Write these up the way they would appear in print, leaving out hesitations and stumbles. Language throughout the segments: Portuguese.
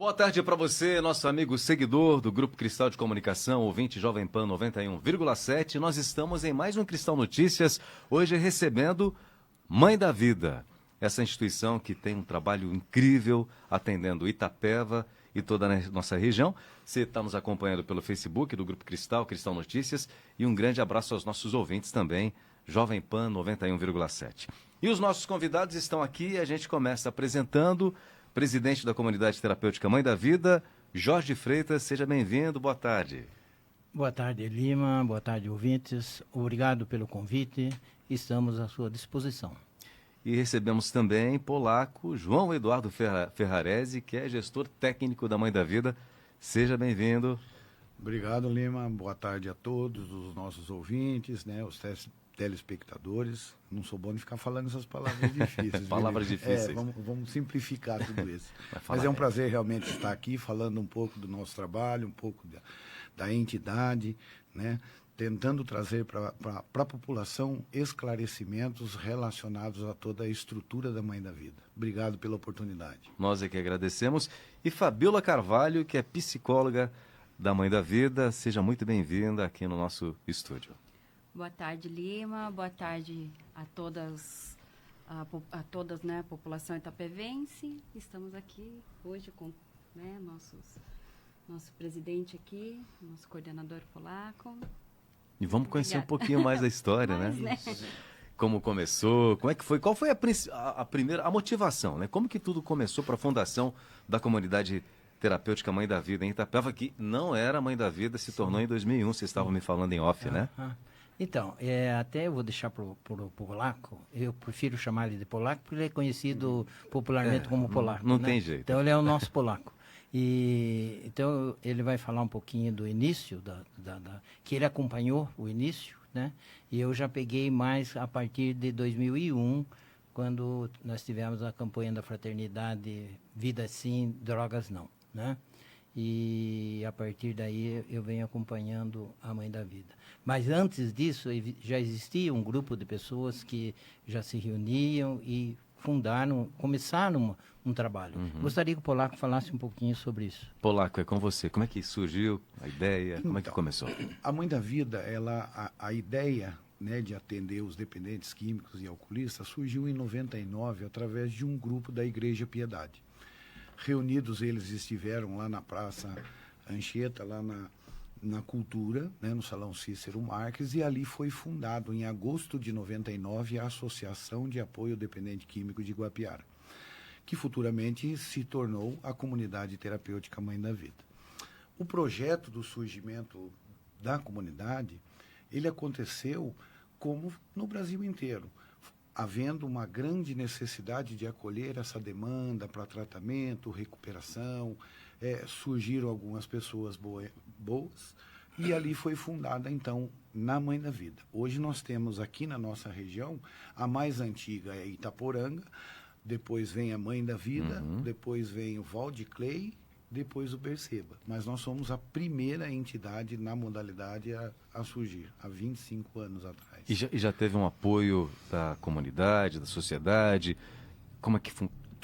Boa tarde para você, nosso amigo seguidor do Grupo Cristal de Comunicação, ouvinte Jovem Pan 91,7. Nós estamos em mais um Cristal Notícias, hoje recebendo Mãe da Vida. Essa instituição que tem um trabalho incrível atendendo Itapeva e toda a nossa região. Você está nos acompanhando pelo Facebook do Grupo Cristal, Cristal Notícias. E um grande abraço aos nossos ouvintes também, Jovem Pan 91,7. E os nossos convidados estão aqui e a gente começa apresentando... Presidente da Comunidade Terapêutica Mãe da Vida, Jorge Freitas, seja bem-vindo, boa tarde. Boa tarde, Lima, boa tarde, ouvintes. Obrigado pelo convite, estamos à sua disposição. E recebemos também polaco João Eduardo Ferrarese, que é gestor técnico da Mãe da Vida. Seja bem-vindo. Obrigado, Lima, boa tarde a todos os nossos ouvintes, os telespectadores. Não sou bom de ficar falando essas palavras difíceis. Palavras difíceis. Vamos simplificar tudo isso. Mas é um prazer realmente estar aqui falando um pouco do nosso trabalho, um pouco da entidade, tentando trazer para a população esclarecimentos relacionados a toda a estrutura da Mãe da Vida. Obrigado pela oportunidade. Nós é que agradecemos. E Fabiola Carvalho, que é psicóloga da Mãe da Vida, seja muito bem-vinda aqui no nosso estúdio. Boa tarde, Lima. Boa tarde a todas, a população itapevense. Estamos aqui hoje com nosso presidente aqui, nosso coordenador polaco. E vamos conhecer um pouquinho mais da história, né? Como começou, como é que foi, qual foi a primeira, a motivação, né? Como que tudo começou para a fundação da Comunidade Terapêutica Mãe da Vida em Itapeva, que não era Mãe da Vida, se tornou em 2001, vocês estavam me falando em off, né? Então, até eu vou deixar para o polaco, eu prefiro chamar ele de polaco, porque ele é conhecido popularmente como polaco. Não tem jeito. Então, ele é o nosso polaco. Então, ele vai falar um pouquinho do início, que ele acompanhou o início, né? E eu já peguei mais a partir de 2001, quando nós tivemos a campanha da fraternidade Vida Sim, Drogas Não, né? E a partir daí eu venho acompanhando a Mãe da Vida. Mas antes disso já existia um grupo de pessoas que já se reuniam e começaram um trabalho. Gostaria que o Polaco falasse um pouquinho sobre isso. Polaco, é com você. Como é que surgiu a ideia? Como é que começou? A Mãe da Vida, a ideia de atender os dependentes químicos e alcoolistas surgiu em 99 através de um grupo da Igreja Piedade. Reunidos, eles estiveram lá na Praça Anchieta, lá na Cultura, no Salão Cícero Marques, e ali foi fundado, em agosto de 99, a Associação de Apoio ao Dependente Químico de Guapiara, que futuramente se tornou a Comunidade Terapêutica Mãe da Vida. O projeto do surgimento da comunidade, ele aconteceu como no Brasil inteiro, havendo uma grande necessidade de acolher essa demanda para tratamento, recuperação, surgiram algumas pessoas boas, e ali foi fundada, então, na Mãe da Vida. Hoje nós temos aqui na nossa região, a mais antiga é Itaporanga, depois vem a Mãe da Vida, depois vem o Valdiclei, depois o Berceba. Mas nós somos a primeira entidade na modalidade a surgir, há 25 anos atrás. E já teve um apoio da comunidade, da sociedade? Como é que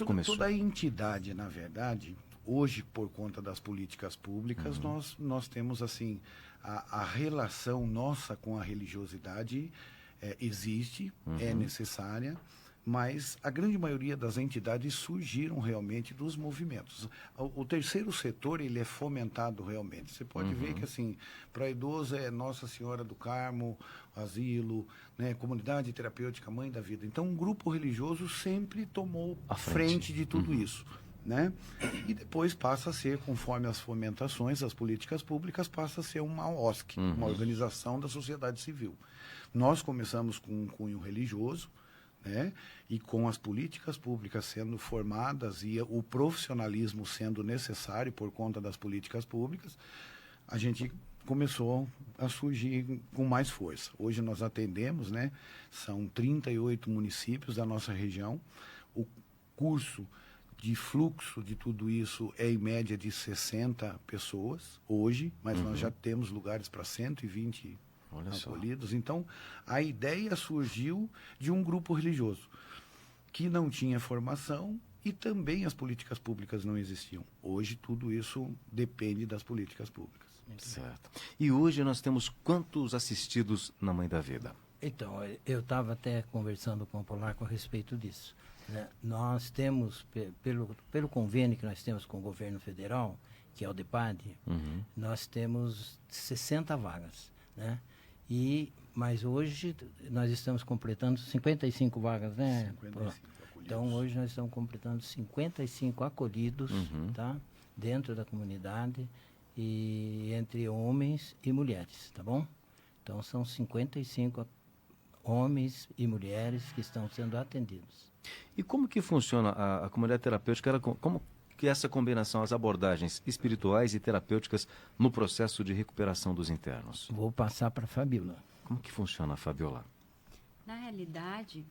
começou? Toda a entidade, na verdade, hoje, por conta das políticas públicas, nós temos, assim, a relação nossa com a religiosidade existe, é necessária, mas a grande maioria das entidades surgiram realmente dos movimentos. O terceiro setor, ele é fomentado realmente. Você pode ver que, assim, para idoso é Nossa Senhora do Carmo, asilo, Comunidade Terapêutica Mãe da Vida. Então, um grupo religioso sempre tomou a frente de tudo isso, E depois passa a ser, conforme as fomentações, as políticas públicas, passa a ser uma OSC, uma organização da sociedade civil. Nós começamos com um cunho religioso, e com as políticas públicas sendo formadas e o profissionalismo sendo necessário por conta das políticas públicas, a gente começou a surgir com mais força. Hoje nós atendemos, são 38 municípios da nossa região. O curso de fluxo de tudo isso é em média de 60 pessoas hoje, mas nós já temos lugares para 120 acolhidos. Então, a ideia surgiu de um grupo religioso que não tinha formação e também as políticas públicas não existiam. Hoje tudo isso depende das políticas públicas. Certo. E hoje nós temos quantos assistidos na Mãe da Vida? Então, eu estava até conversando com o Polaco a respeito disso, né? Nós temos, pelo convênio que nós temos com o governo federal, que é o DEPAD, nós temos 60 vagas, né? Mas hoje nós estamos completando 55 vagas, né? 55 acolhidos. Então, hoje nós estamos completando 55 acolhidos, tá? Dentro da comunidade, e entre homens e mulheres, tá bom? Então, são 55 homens e mulheres que estão sendo atendidos. E como que funciona a comunidade terapêutica? Como que essa combinação, as abordagens espirituais e terapêuticas no processo de recuperação dos internos? Vou passar para a Fabíola. Como que funciona, Fabiola? Na realidade,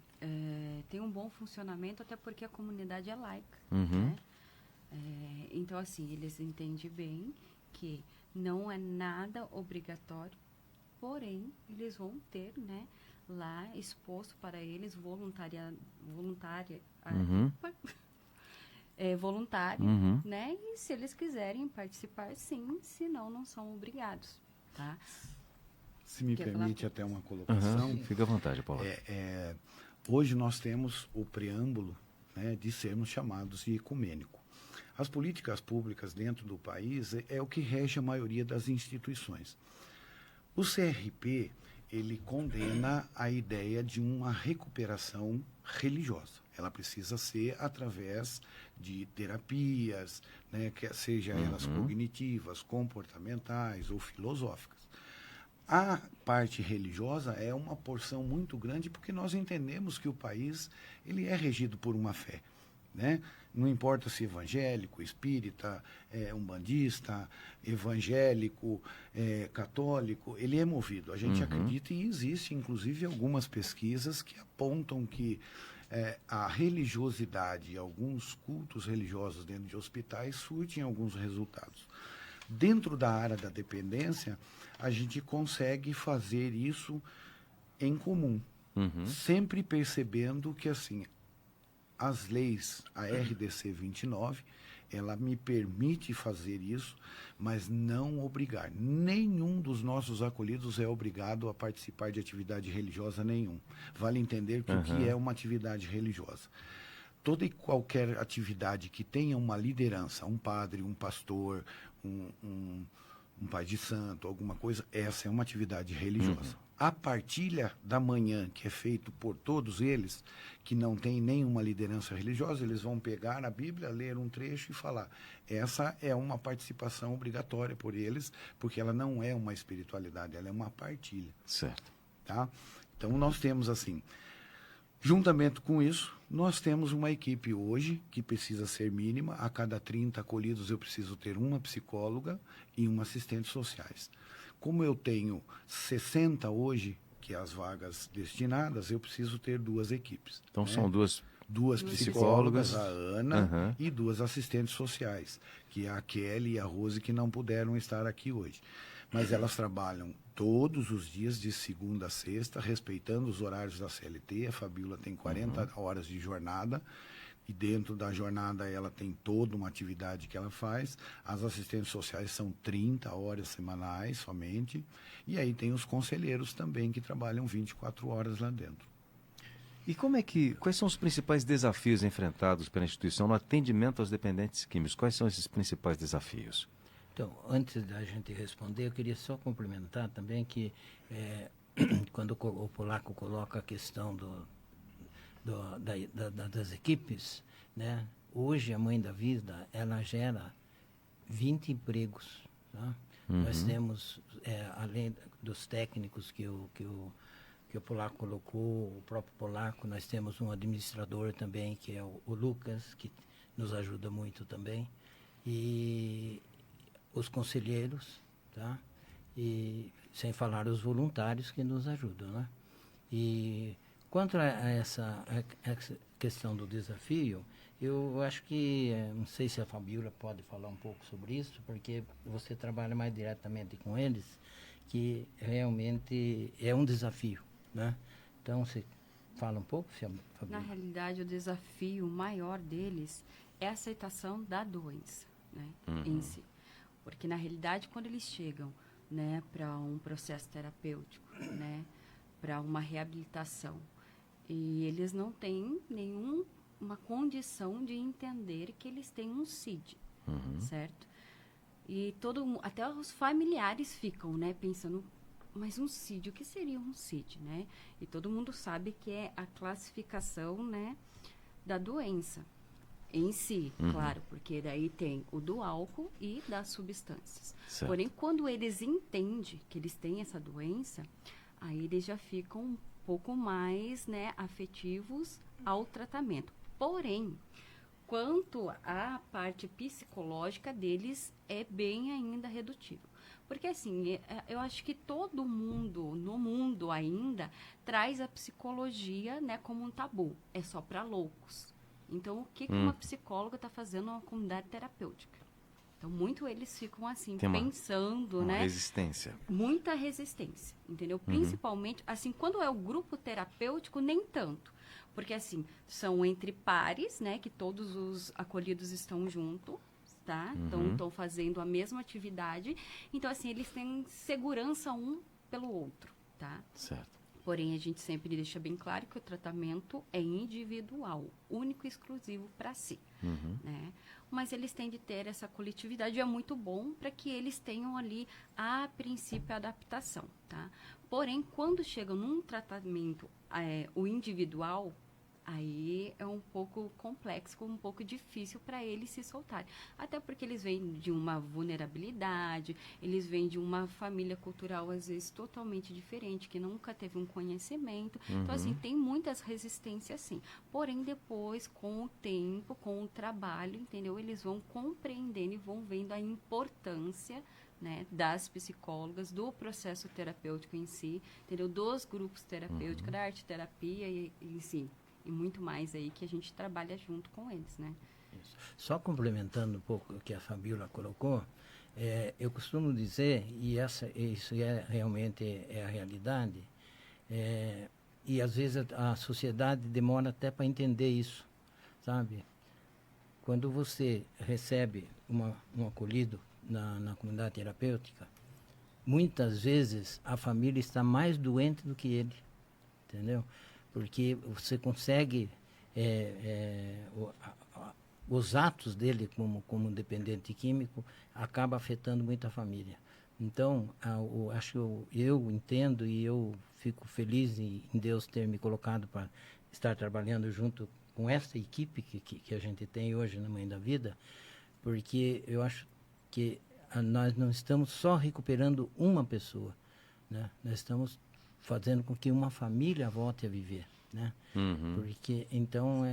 tem um bom funcionamento, até porque a comunidade é laica. Uhum. Né? Então, assim, eles entendem bem que não é nada obrigatório, porém, eles vão ter, né, lá exposto para eles voluntário, né? E se eles quiserem participar, sim, senão não são obrigados, tá? Se me Quer permite falar? até uma colocação, Fica à vontade, Paulo. hoje nós temos o preâmbulo, né, de sermos chamados de ecumênico. As políticas públicas dentro do país é o que rege a maioria das instituições. O CRP, ele condena a ideia de uma recuperação religiosa. Ela precisa ser através de terapias, né, seja elas cognitivas, comportamentais ou filosóficas. A parte religiosa é uma porção muito grande porque nós entendemos que o país ele é regido por uma fé, né? Não importa se evangélico, espírita, umbandista, evangélico, católico, ele é movido. A gente acredita e existe, inclusive, algumas pesquisas que apontam que a religiosidade e alguns cultos religiosos dentro de hospitais surtem alguns resultados. Dentro da área da dependência, a gente consegue fazer isso em comum, sempre percebendo que, assim, as leis, a RDC 29, ela me permite fazer isso, mas não obrigar. Nenhum dos nossos acolhidos é obrigado a participar de atividade religiosa nenhum. Vale entender que o que é uma atividade religiosa? Toda e qualquer atividade que tenha uma liderança, um padre, um pastor, um pai de santo, alguma coisa, essa é uma atividade religiosa. A partilha da manhã, que é feito por todos eles, que não tem nenhuma liderança religiosa, eles vão pegar a Bíblia, ler um trecho e falar. Essa é uma participação obrigatória por eles, porque ela não é uma espiritualidade, ela é uma partilha. Certo. Tá? Então, nós temos assim, juntamente com isso, nós temos uma equipe hoje que precisa ser mínima. A cada 30 acolhidos eu preciso ter uma psicóloga e um assistente sociais. Como eu tenho 60 hoje, que é as vagas destinadas, eu preciso ter 2 equipes. Então né? são duas Psicólogas, a Ana Uhum. e 2 assistentes sociais, que é a Kelly e a Rose, que não puderam estar aqui hoje. Mas elas trabalham todos os dias, de segunda a sexta, respeitando os horários da CLT. A Fabíola tem 40 horas de jornada, e dentro da jornada ela tem toda uma atividade que ela faz. As assistentes sociais são 30 horas semanais somente, e aí tem os conselheiros também, que trabalham 24 horas lá dentro. E quais são os principais desafios enfrentados pela instituição no atendimento aos dependentes químicos? Quais são esses principais desafios? Então, antes da gente responder, eu queria só complementar também que quando o Polaco coloca a questão das equipes, né? Hoje a Mãe da Vida, ela gera 20 empregos. Tá? Nós temos, além dos técnicos que o Polaco colocou, o próprio Polaco, nós temos um administrador também, que é o Lucas, que nos ajuda muito também, e os conselheiros, tá? E sem falar os voluntários que nos ajudam, né? E quanto a essa questão do desafio, eu acho que, não sei se a Fabíola pode falar um pouco sobre isso, porque você trabalha mais diretamente com eles, que realmente é um desafio, né? Então, fala um pouco, Na Fabíola? realidade, o desafio maior deles é a aceitação da doença, né, em si. Porque, na realidade, quando eles chegam, né, para um processo terapêutico, né, para uma reabilitação, e eles não têm nenhuma condição de entender que eles têm um CID, certo? E até os familiares ficam, né, pensando, mas um CID, o que seria um CID, né? E todo mundo sabe que é a classificação, né, da doença em si, claro, porque daí tem o do álcool e das substâncias. Certo. Porém, quando eles entendem que eles têm essa doença, aí eles já ficam um pouco mais, né, afetivos ao tratamento. Porém, quanto à parte psicológica deles, é bem ainda redutível. Porque, assim, eu acho que todo mundo, no mundo ainda, traz a psicologia, né, como um tabu. É só para loucos. Então, o que uma psicóloga está fazendo numa comunidade terapêutica? Então, muito eles ficam, assim, Tem pensando, uma né? resistência. Muita resistência, entendeu? Principalmente, assim, quando é o grupo terapêutico, nem tanto. Porque, assim, são entre pares, né? Que todos os acolhidos estão juntos, tá? Então, estão fazendo a mesma atividade. Então, assim, eles têm segurança um pelo outro, tá? Certo. Porém, a gente sempre deixa bem claro que o tratamento é individual, único e exclusivo para si, né? Mas eles têm de ter essa coletividade e é muito bom para que eles tenham ali, a princípio, a adaptação, tá? Porém, quando chegam num tratamento, o individual, aí é um pouco complexo, um pouco difícil para eles se soltarem. Até porque eles vêm de uma vulnerabilidade, eles vêm de uma família cultural, às vezes, totalmente diferente, que nunca teve um conhecimento. Então, assim, tem muitas resistências, sim. Porém, depois, com o tempo, com o trabalho, entendeu? Eles vão compreendendo e vão vendo a importância, né, das psicólogas, do processo terapêutico em si, entendeu? Dos grupos terapêuticos, da arte-terapia e si. E muito mais aí que a gente trabalha junto com eles, né? Isso. Só complementando um pouco o que a Fabíola colocou, eu costumo dizer, e isso realmente é a realidade, e às vezes a sociedade demora até para entender isso, sabe? Quando você recebe um acolhido na comunidade terapêutica, muitas vezes a família está mais doente do que ele, entendeu? Porque você consegue os atos dele como dependente químico acaba afetando muito a família. Então, eu entendo e eu fico feliz em Deus ter me colocado para estar trabalhando junto com essa equipe que a gente tem hoje na Mãe da Vida, porque eu acho que nós não estamos só recuperando uma pessoa, né? Nós estamos fazendo com que uma família volte a viver, né? Porque então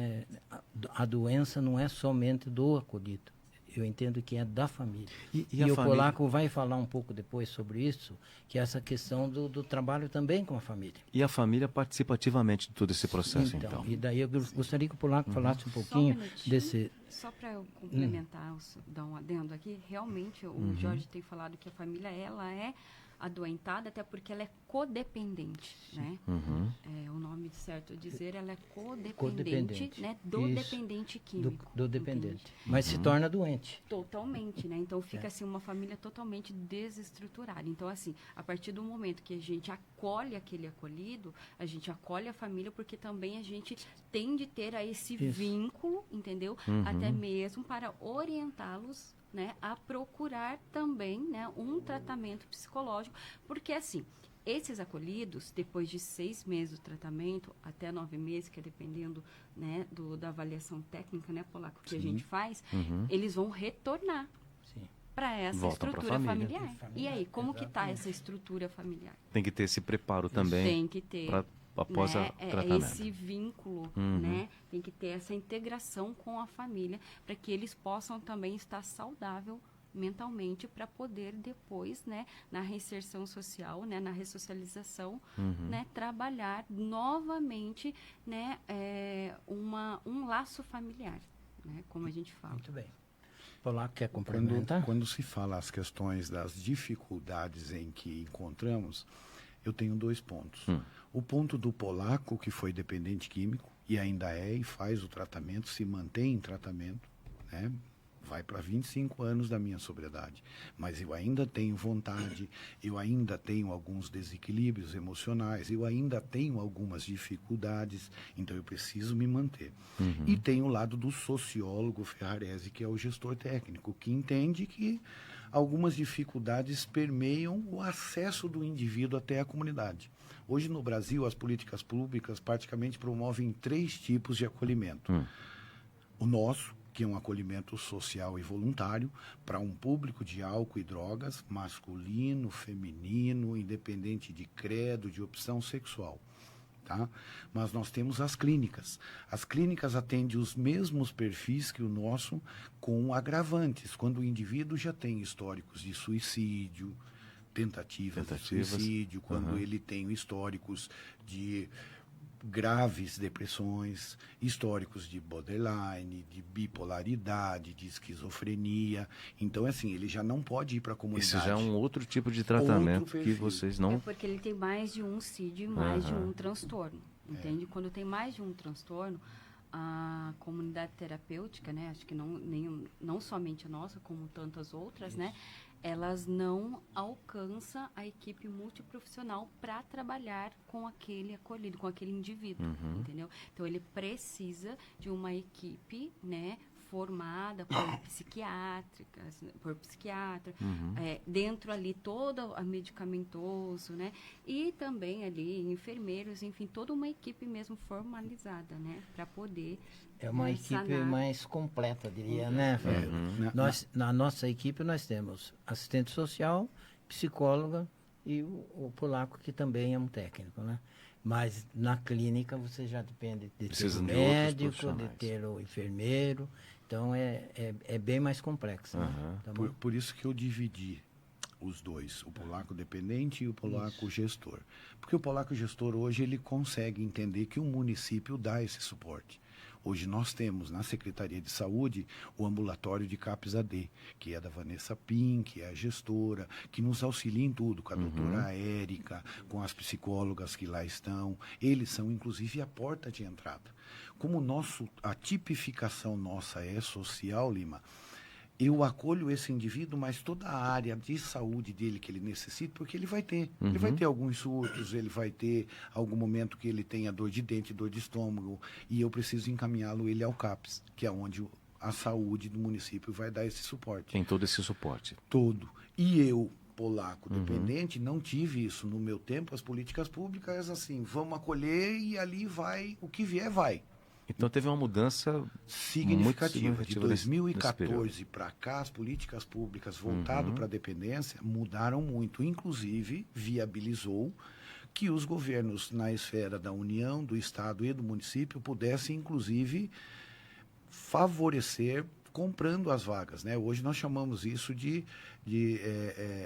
a doença não é somente do acolhido, eu entendo que é da família. E o Polaco vai falar um pouco depois sobre isso, que é essa questão do trabalho também com a família. E a família participa ativamente de todo esse processo, então. E daí eu gostaria que o Polaco falasse um pouquinho desse... Só para eu complementar, dar um adendo aqui, realmente o Jorge tem falado que a família, ela é adoentada, até porque ela é codependente, né? O nome certo dizer, ela é codependente. Né? Do dependente químico. Do dependente. Mas se torna doente. Totalmente, né? Então fica assim uma família totalmente desestruturada. Então, assim, a partir do momento que a gente acolhe aquele acolhido, a gente acolhe a família, porque também a gente tem de ter esse vínculo, entendeu? Até mesmo para orientá-los, né, a procurar também, né, um tratamento psicológico, porque assim, esses acolhidos, depois de 6 meses do tratamento, até 9 meses, que é dependendo, né, da avaliação técnica, né, Polaco, que a gente faz, eles vão retornar para essa estrutura familiar. E aí, como que está essa estrutura familiar? Tem que ter esse preparo também. Tem que ter. Após né, o tratamento. Esse vínculo, né? Tem que ter essa integração com a família para que eles possam também estar saudável mentalmente para poder depois, né, na reinserção social, né, na ressocialização, né, trabalhar novamente, né, um laço familiar, né, como a gente fala. Muito bem. Polaco quer complementar? Quando se fala as questões das dificuldades em que encontramos, eu tenho 2 pontos. O ponto do polaco, que foi dependente químico, e ainda é, e faz o tratamento, se mantém em tratamento, né? Vai para 25 anos da minha sobriedade. Mas eu ainda tenho vontade, eu ainda tenho alguns desequilíbrios emocionais, eu ainda tenho algumas dificuldades, então eu preciso me manter. E tem o lado do sociólogo Ferrarese, que é o gestor técnico, que entende que algumas dificuldades permeiam o acesso do indivíduo até a comunidade. Hoje no Brasil, as políticas públicas praticamente promovem 3 tipos de acolhimento. O nosso, que é um acolhimento social e voluntário para um público de álcool e drogas, masculino, feminino, independente de credo, de opção sexual. Tá? Mas nós temos as clínicas. As clínicas atendem os mesmos perfis que o nosso, com agravantes, quando o indivíduo já tem históricos de suicídio, tentativas de suicídio, quando ele tem históricos de graves depressões, históricos de borderline, de bipolaridade, de esquizofrenia. Então, assim, ele já não pode ir para a comunidade. Esse já é um outro tipo de tratamento que vocês não... É porque ele tem mais de um CID e mais de um transtorno, entende? Quando tem mais de um transtorno, a comunidade terapêutica, né, acho que não somente a nossa, como tantas outras, né, elas não alcançam a equipe multiprofissional para trabalhar com aquele acolhido, com aquele indivíduo, entendeu? Então, ele precisa de uma equipe, né, formada por psiquiatra, dentro ali todo a medicamentoso, né, e também ali enfermeiros, enfim, toda uma equipe mesmo formalizada, né, para poder é uma equipe sanar. Mais completa, diria, né, Fábio? Na nossa equipe nós temos assistente social, psicóloga e o polaco, que também é um técnico, né? Mas na clínica você já depende de ter o médico, de ter o enfermeiro. Então é bem mais complexo. Né? Tá por isso que eu dividi os dois, o polaco dependente e o polaco gestor. Porque o polaco gestor hoje ele consegue entender que o município dá esse suporte. Hoje nós temos na Secretaria de Saúde o ambulatório de CAPS-AD, que é da Vanessa Pim, que é a gestora, que nos auxilia em tudo, com a doutora Érica, com as psicólogas que lá estão. Eles são, inclusive, a porta de entrada. Como a tipificação nossa é social, Lima, eu acolho esse indivíduo, mas toda a área de saúde dele que ele necessita, porque ele vai ter. Ele vai ter alguns surtos, ele vai ter algum momento que ele tenha dor de dente, dor de estômago, e eu preciso encaminhá-lo ele ao CAPS, que é onde a saúde do município vai dar esse suporte. Tem todo esse suporte. Todo. E eu, polaco dependente, não tive isso. No meu tempo, as políticas públicas, assim, vamos acolher e ali vai, o que vier, vai. Então teve uma mudança significativa. De 2014 para cá, as políticas públicas voltadas para a dependência mudaram muito. Inclusive, viabilizou que os governos na esfera da União, do Estado e do município pudessem, inclusive, favorecer comprando as vagas. Né? Hoje nós chamamos isso de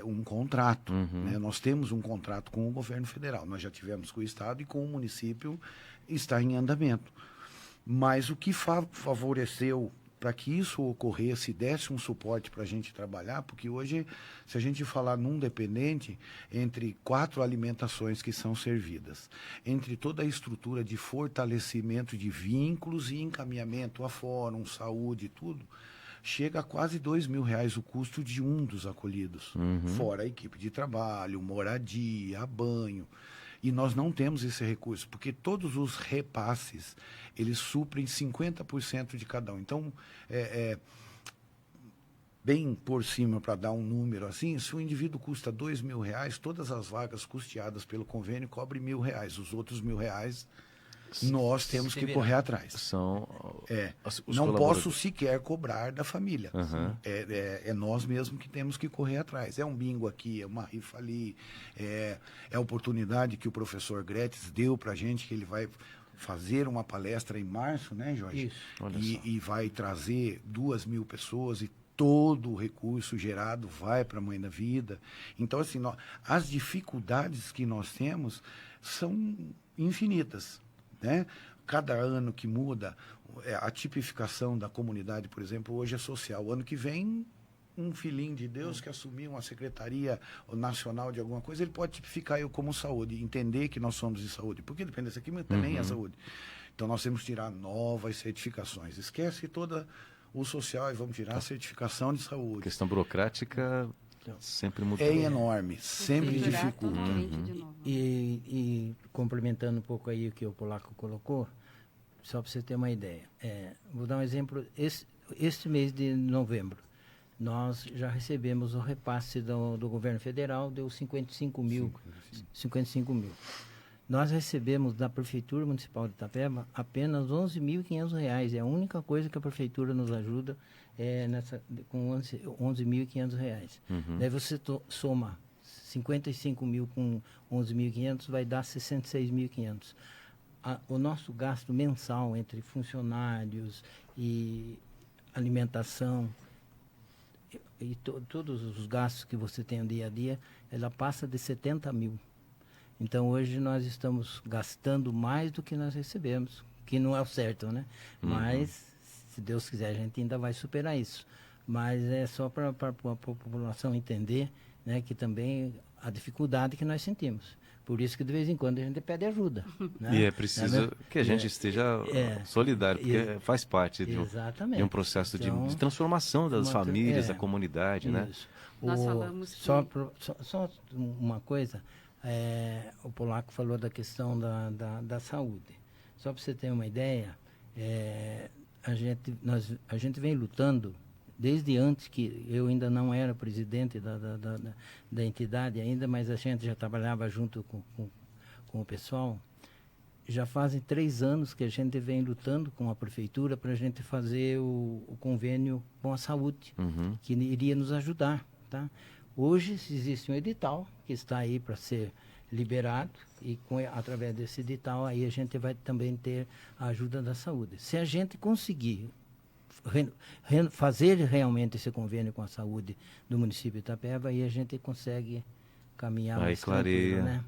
um contrato. Né? Nós temos um contrato com o governo federal. Nós já tivemos com o Estado e com o município está em andamento. Mas o que favoreceu para que isso ocorresse, desse um suporte para a gente trabalhar, porque hoje, se a gente falar num dependente, entre 4 alimentações que são servidas, entre toda a estrutura de fortalecimento de vínculos e encaminhamento a fórum, saúde e tudo, chega a quase R$2.000 o custo de um dos acolhidos, fora a equipe de trabalho, moradia, banho. E nós não temos esse recurso, porque todos os repasses, eles suprem 50% de cada um. Então, bem por cima, para dar um número assim, se o indivíduo custa R$2.000, todas as vagas custeadas pelo convênio cobrem R$1.000. Os outros R$1.000, nós temos que correr atrás. Não posso sequer cobrar da família. É nós mesmos que temos que correr atrás. É um bingo aqui, é uma rifa ali, é a oportunidade que o professor Gretes deu para a gente, que ele vai fazer uma palestra em março, né, Jorge? Isso. E vai trazer 2.000 pessoas e todo o recurso gerado vai para a Mãe da Vida. Então, assim, as dificuldades que nós temos são infinitas. Né? Cada ano que muda, a tipificação da comunidade, por exemplo, hoje é social. O ano que vem um filhinho de Deus que assumir uma secretaria nacional de alguma coisa, ele pode tipificar eu como saúde, entender que nós somos de saúde, porque dependência química também é saúde. Então nós temos que tirar novas certificações. Esquece toda o social e vamos tirar a certificação de A saúde. questão burocrática sempre muda. É enorme, sempre Estruturar dificulta. totalmente de novo. E complementando um pouco aí o que o Polaco colocou, só para você ter uma ideia. Vou dar um exemplo. Este mês de novembro, nós já recebemos o repasse do governo federal, deu 55 mil. Nós recebemos da Prefeitura Municipal de Itapeva apenas R$ 11.500. É a única coisa que a Prefeitura nos ajuda com R$ 11.500. Daí você soma 55 mil com 11.500, vai dar 66.500. O nosso gasto mensal entre funcionários e alimentação e todos os gastos que você tem no dia a dia, ela passa de 70 mil. Então, hoje nós estamos gastando mais do que nós recebemos, que não é o certo, né? Mas, se Deus quiser, a gente ainda vai superar isso. Mas é só para a população entender, né, que também a dificuldade que nós sentimos. Por isso que, de vez em quando, a gente pede ajuda. Né? E é preciso que a gente esteja solidário, porque faz parte de um processo Então, de transformação das famílias, da comunidade, né? Nós falamos que... Só uma coisa, o Polaco falou da questão da saúde. Só para você ter uma ideia, a gente vem lutando desde antes, que eu ainda não era presidente da entidade ainda, mas a gente já trabalhava junto com o pessoal. Já fazem 3 anos que a gente vem lutando com a prefeitura para a gente fazer o convênio com a saúde, que iria nos ajudar. Tá? Hoje existe um edital que está aí para ser liberado e através desse edital aí a gente vai também ter a ajuda da saúde. Se a gente conseguir fazer realmente esse convênio com a saúde do município de Itapeva, aí a gente consegue caminhar mais tranquilo, né?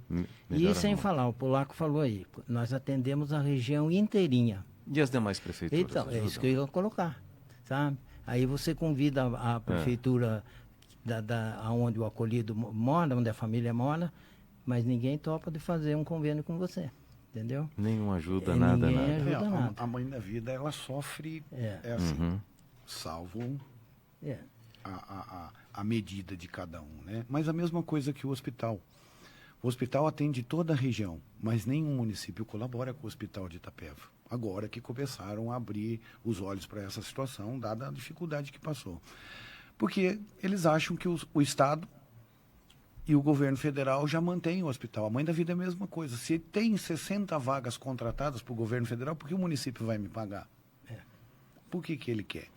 E sem falar, o Polaco falou aí, nós atendemos a região inteirinha. E as demais prefeituras? Então, é isso que eu ia colocar, sabe? Aí você convida a prefeitura onde o acolhido mora, onde a família mora, mas ninguém topa de fazer um convênio com você. Entendeu? Nenhum ajuda, nada. Ajuda nada. A Mãe da Vida, ela sofre, assim, salvo a medida de cada um, né? Mas a mesma coisa que o hospital. O hospital atende toda a região, mas nenhum município colabora com o hospital de Itapeva. Agora que começaram a abrir os olhos para essa situação, dada a dificuldade que passou. Porque eles acham que o Estado e o governo federal já mantém o hospital. A Mãe da Vida é a mesma coisa. Se tem 60 vagas contratadas para o governo federal, por que o município vai me pagar? Por que ele quer?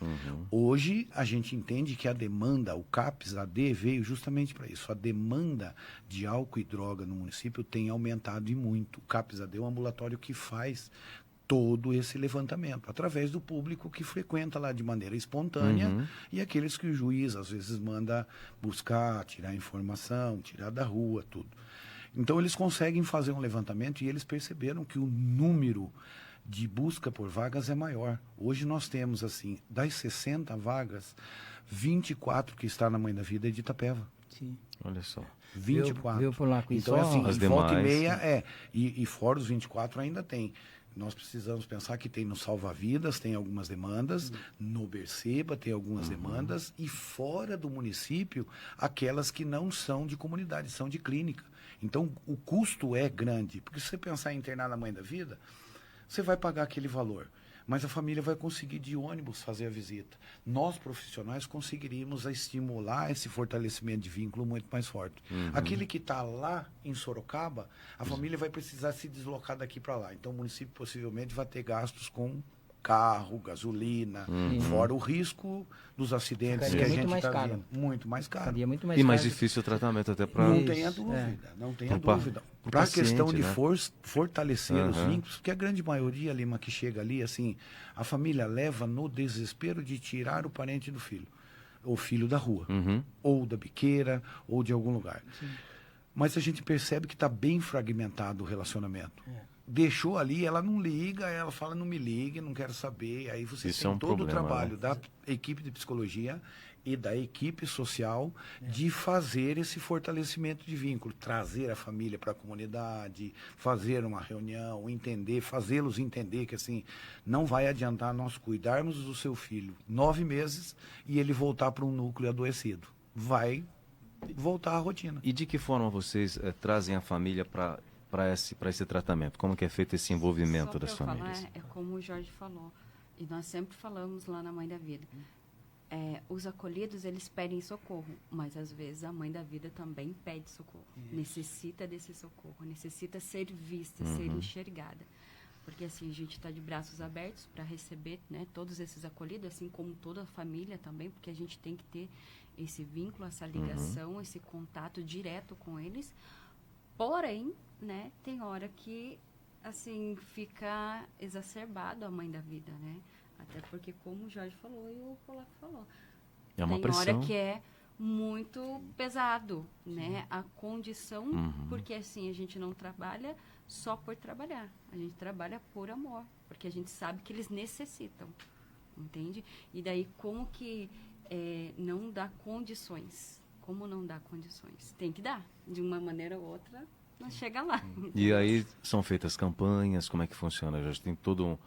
Hoje, a gente entende que a demanda, o CAPS-AD veio justamente para isso. A demanda de álcool e droga no município tem aumentado e muito. O CAPS-AD é um ambulatório que faz todo esse levantamento, através do público que frequenta lá de maneira espontânea e aqueles que o juiz às vezes manda buscar, tirar informação, tirar da rua, tudo. Então eles conseguem fazer um levantamento e eles perceberam que o número de busca por vagas é maior. Hoje nós temos, assim, das 60 vagas, 24 que está na Mãe da Vida é de Itapeva. Sim. Olha só. 24. Viu, Polaco, então, assim, as volta e demais, meia, e fora os 24 ainda tem. Nós precisamos pensar que tem no Salva-Vidas, tem algumas demandas, no Berceba tem algumas demandas, e fora do município, aquelas que não são de comunidade, são de clínica. Então, o custo é grande, porque se você pensar em internar na Mãe da Vida, você vai pagar aquele valor, mas a família vai conseguir de ônibus fazer a visita. Nós, profissionais, conseguiríamos estimular esse fortalecimento de vínculo muito mais forte. Aquele que está lá em Sorocaba, a família vai precisar se deslocar daqui para lá. Então, o município possivelmente vai ter gastos com carro, gasolina, fora o risco dos acidentes Ficaria que a muito gente mais está caro. vendo. Muito mais caro. Ficaria muito mais E mais caro. difícil o tratamento até para... Não tenha dúvida, não tenha dúvida. Para a questão de fortalecer os vínculos, porque a grande maioria, Lima, que chega ali, assim, a família leva no desespero de tirar o parente do filho, o filho da rua, ou da biqueira, ou de algum lugar. Mas a gente percebe que está bem fragmentado o relacionamento. Deixou ali, ela não liga, ela fala, não me ligue, não quero saber. Aí você Isso tem é um todo problema, o trabalho né? da equipe de psicologia e da equipe social de fazer esse fortalecimento de vínculo, trazer a família para a comunidade, fazer uma reunião, fazê-los entender que assim, não vai adiantar nós cuidarmos do seu filho 9 meses e ele voltar para um núcleo adoecido. Vai voltar à rotina. E de que forma vocês trazem a família para esse tratamento? Como que é feito esse envolvimento das famílias? É como o Jorge falou, e nós sempre falamos lá na Mãe da Vida. Os acolhidos, eles pedem socorro, mas às vezes a Mãe da Vida também pede socorro. Isso. Necessita desse socorro, necessita ser vista, ser enxergada. Porque assim, a gente está de braços abertos para receber, né, todos esses acolhidos, assim como toda a família também, porque a gente tem que ter esse vínculo, essa ligação, esse contato direto com eles. Porém, né, tem hora que assim, fica exacerbado a Mãe da Vida, né? Até porque, como o Jorge falou e o Polaco falou, é uma tem pressão. hora que é muito pesado, né? A condição, porque assim, a gente não trabalha só por trabalhar. A gente trabalha por amor, porque a gente sabe que eles necessitam, entende? E daí, como que não dá condições? Como não dá condições? Tem que dar. De uma maneira ou outra, nós chega lá. E aí são feitas campanhas, como é que funciona? Já tem todo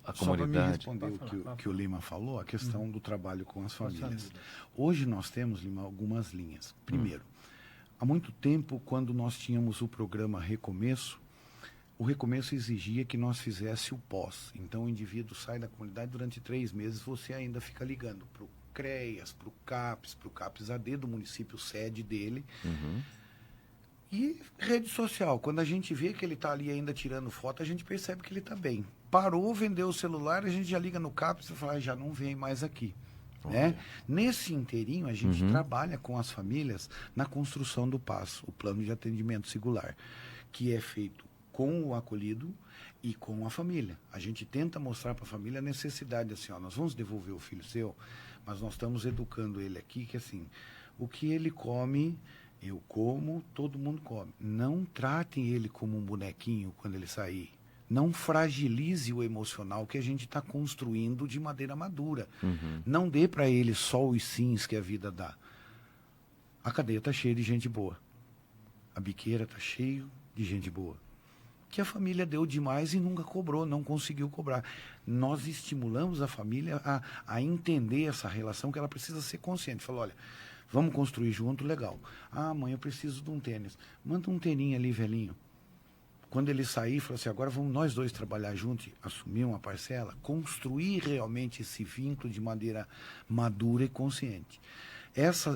a só para me comunidade. responder o que o Lima falou, a questão do trabalho com as famílias. Hoje nós temos, Lima, algumas linhas. Primeiro, há muito tempo, quando nós tínhamos o programa Recomeço, o Recomeço exigia que nós fizesse o pós. Então, o indivíduo sai da comunidade durante 3 meses, você ainda fica ligando para o CREAS, para o CAPS AD do município sede dele. E rede social, quando a gente vê que ele está ali ainda tirando foto, a gente percebe que ele está bem. Parou, vendeu o celular, a gente já liga no CAPS e fala, já não vem mais aqui. Né? Nesse inteirinho, a gente trabalha com as famílias na construção do PAS, o Plano de Atendimento Singular, que é feito com o acolhido e com a família. A gente tenta mostrar para a família a necessidade, assim, ó, nós vamos devolver o filho seu, mas nós estamos educando ele aqui, que assim, o que ele come... Eu como, todo mundo come. Não tratem ele como um bonequinho quando ele sair. Não fragilize o emocional que a gente está construindo de maneira madura. Não dê para ele só os sims que a vida dá. A cadeia está cheia de gente boa. A biqueira está cheia de gente boa. Que a família deu demais e nunca cobrou, não conseguiu cobrar. Nós estimulamos a família a entender essa relação, que ela precisa ser consciente. Falou, olha... Vamos construir junto, legal. Ah, mãe, eu preciso de um tênis. Manda um tênis ali, velhinho. Quando ele sair, falou assim, agora vamos nós dois trabalhar juntos, assumir uma parcela, construir realmente esse vínculo de maneira madura e consciente.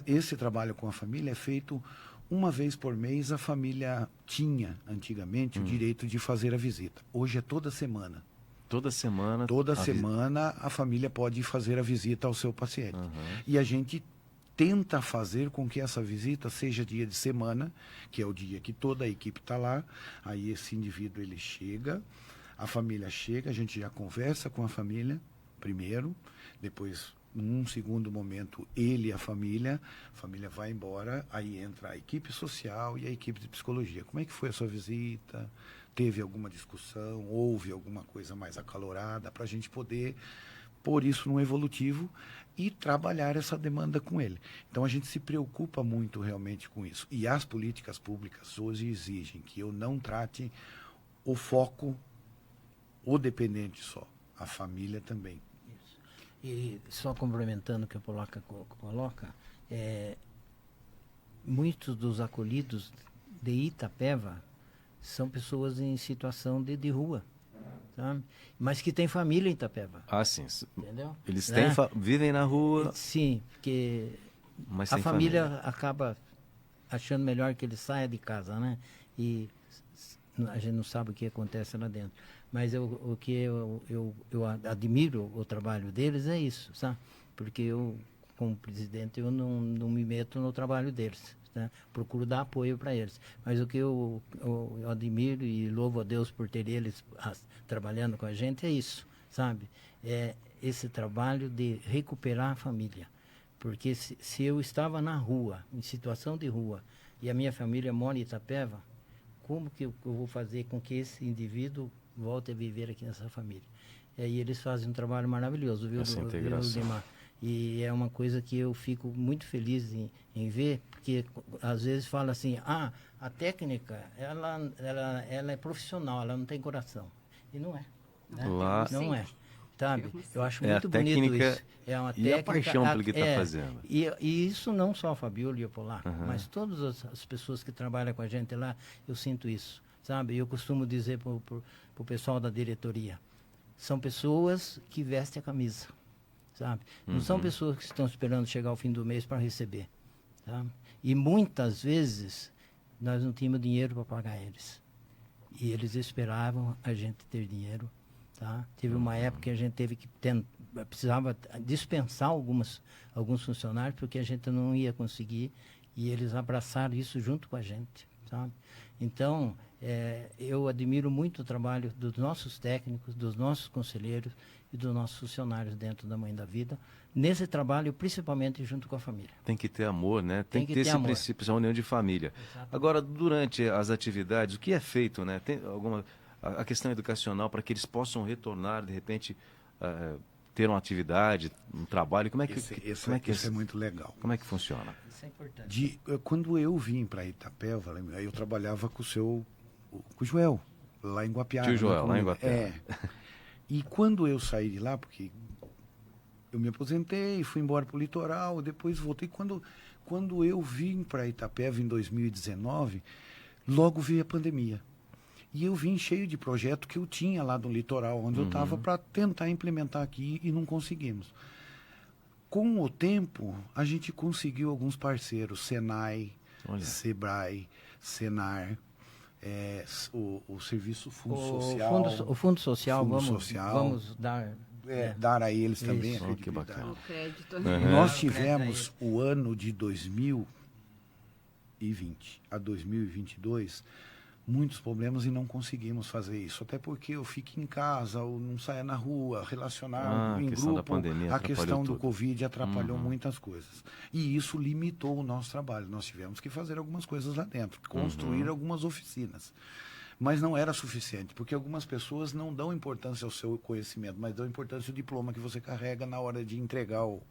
Esse trabalho com a família é feito uma vez por mês. A família tinha, antigamente, o direito de fazer a visita. Hoje é toda semana. Toda semana? Toda semana a família pode fazer a visita ao seu paciente. E a gente tenta fazer com que essa visita seja dia de semana, que é o dia que toda a equipe está lá. Aí esse indivíduo, ele chega, a família chega, a gente já conversa com a família primeiro, depois, num segundo momento, ele e a família vai embora, aí entra a equipe social e a equipe de psicologia. Como é que foi a sua visita? Teve alguma discussão? Houve alguma coisa mais acalorada? Para a gente poder pôr isso no evolutivo e trabalhar essa demanda com ele. Então, a gente se preocupa muito realmente com isso. E as políticas públicas hoje exigem que eu não trate o foco, o dependente só, a família também. Isso. E só complementando o que a Polaca coloca, muitos dos acolhidos de Itapeva são pessoas em situação de rua. Sabe? Mas que tem família em Itapeva. Ah, sim. Entendeu? Eles vivem na rua. Sim, porque mas a família acaba achando melhor que ele saia de casa, né? E a gente não sabe o que acontece lá dentro. Mas o que eu admiro o trabalho deles é isso, sabe? Porque eu, como presidente, eu não me meto no trabalho deles. Né? Procuro dar apoio para eles. Mas o que eu admiro e louvo a Deus por ter eles trabalhando com a gente é isso, sabe? É esse trabalho de recuperar a família. Porque se eu estava na rua, em situação de rua, e a minha família mora em Itapeva, como que eu vou fazer com que esse indivíduo volte a viver aqui nessa família? E aí eles fazem um trabalho maravilhoso, viu, essa integração. Lima? E é uma coisa que eu fico muito feliz em ver, porque às vezes fala assim, a técnica, ela é profissional, ela não tem coração. E não é. Né? Lá- Não é. Sabe? Eu acho É a muito bonito técnica isso. É uma e a técnica, paixão pelo que está fazendo. E isso não só a Fabiola e o Polar, Uhum. mas todas as pessoas que trabalham com a gente lá, eu sinto isso. Sabe? Eu costumo dizer para o pessoal da diretoria, são pessoas que vestem a camisa. Sabe? Não são pessoas que estão esperando chegar ao fim do mês para receber. Sabe? E muitas vezes nós não tínhamos dinheiro para pagar eles. E eles esperavam a gente ter dinheiro. Tá? Teve uma época que a gente teve que precisava dispensar alguns funcionários porque a gente não ia conseguir e eles abraçaram isso junto com a gente. Sabe? Então, eu admiro muito o trabalho dos nossos técnicos, dos nossos conselheiros e dos nossos funcionários dentro da Mãe da Vida, nesse trabalho, principalmente junto com a família. Tem que ter amor, né? Tem que ter esse amor. princípio, essa união de família. Exatamente. Agora, durante as atividades, o que é feito, né? Tem alguma a questão educacional para que eles possam retornar, de repente, ter uma atividade, um trabalho? Como é que Isso é muito legal. Como é que funciona? Isso é importante. Quando eu vim para Itapeva, eu trabalhava com o Joel, lá em Guapiara. Tio Joel, lá em Guapiara. E quando eu saí de lá, porque eu me aposentei, fui embora para o litoral, depois voltei. Quando eu vim para Itapeva em 2019, logo veio a pandemia. E eu vim cheio de projeto que eu tinha lá do litoral, onde eu estava, para tentar implementar aqui e não conseguimos. Com o tempo, a gente conseguiu alguns parceiros, Senai, Sebrae, Senar, o Serviço Fundo Social. O Fundo Social, Social. vamos dar... dar a eles também Isso. a Oh, que credibilidade. bacana. O crédito. Nós tivemos o ano de 2020 a 2022 muitos problemas e não conseguimos fazer isso. Até porque eu fico em casa, ou não saia na rua, relacionar em questão da grupo. pandemia A questão do tudo. Covid atrapalhou muitas coisas. E isso limitou o nosso trabalho. Nós tivemos que fazer algumas coisas lá dentro, construir algumas oficinas. Mas não era suficiente, porque algumas pessoas não dão importância ao seu conhecimento, mas dão importância ao diploma que você carrega na hora de entregar o...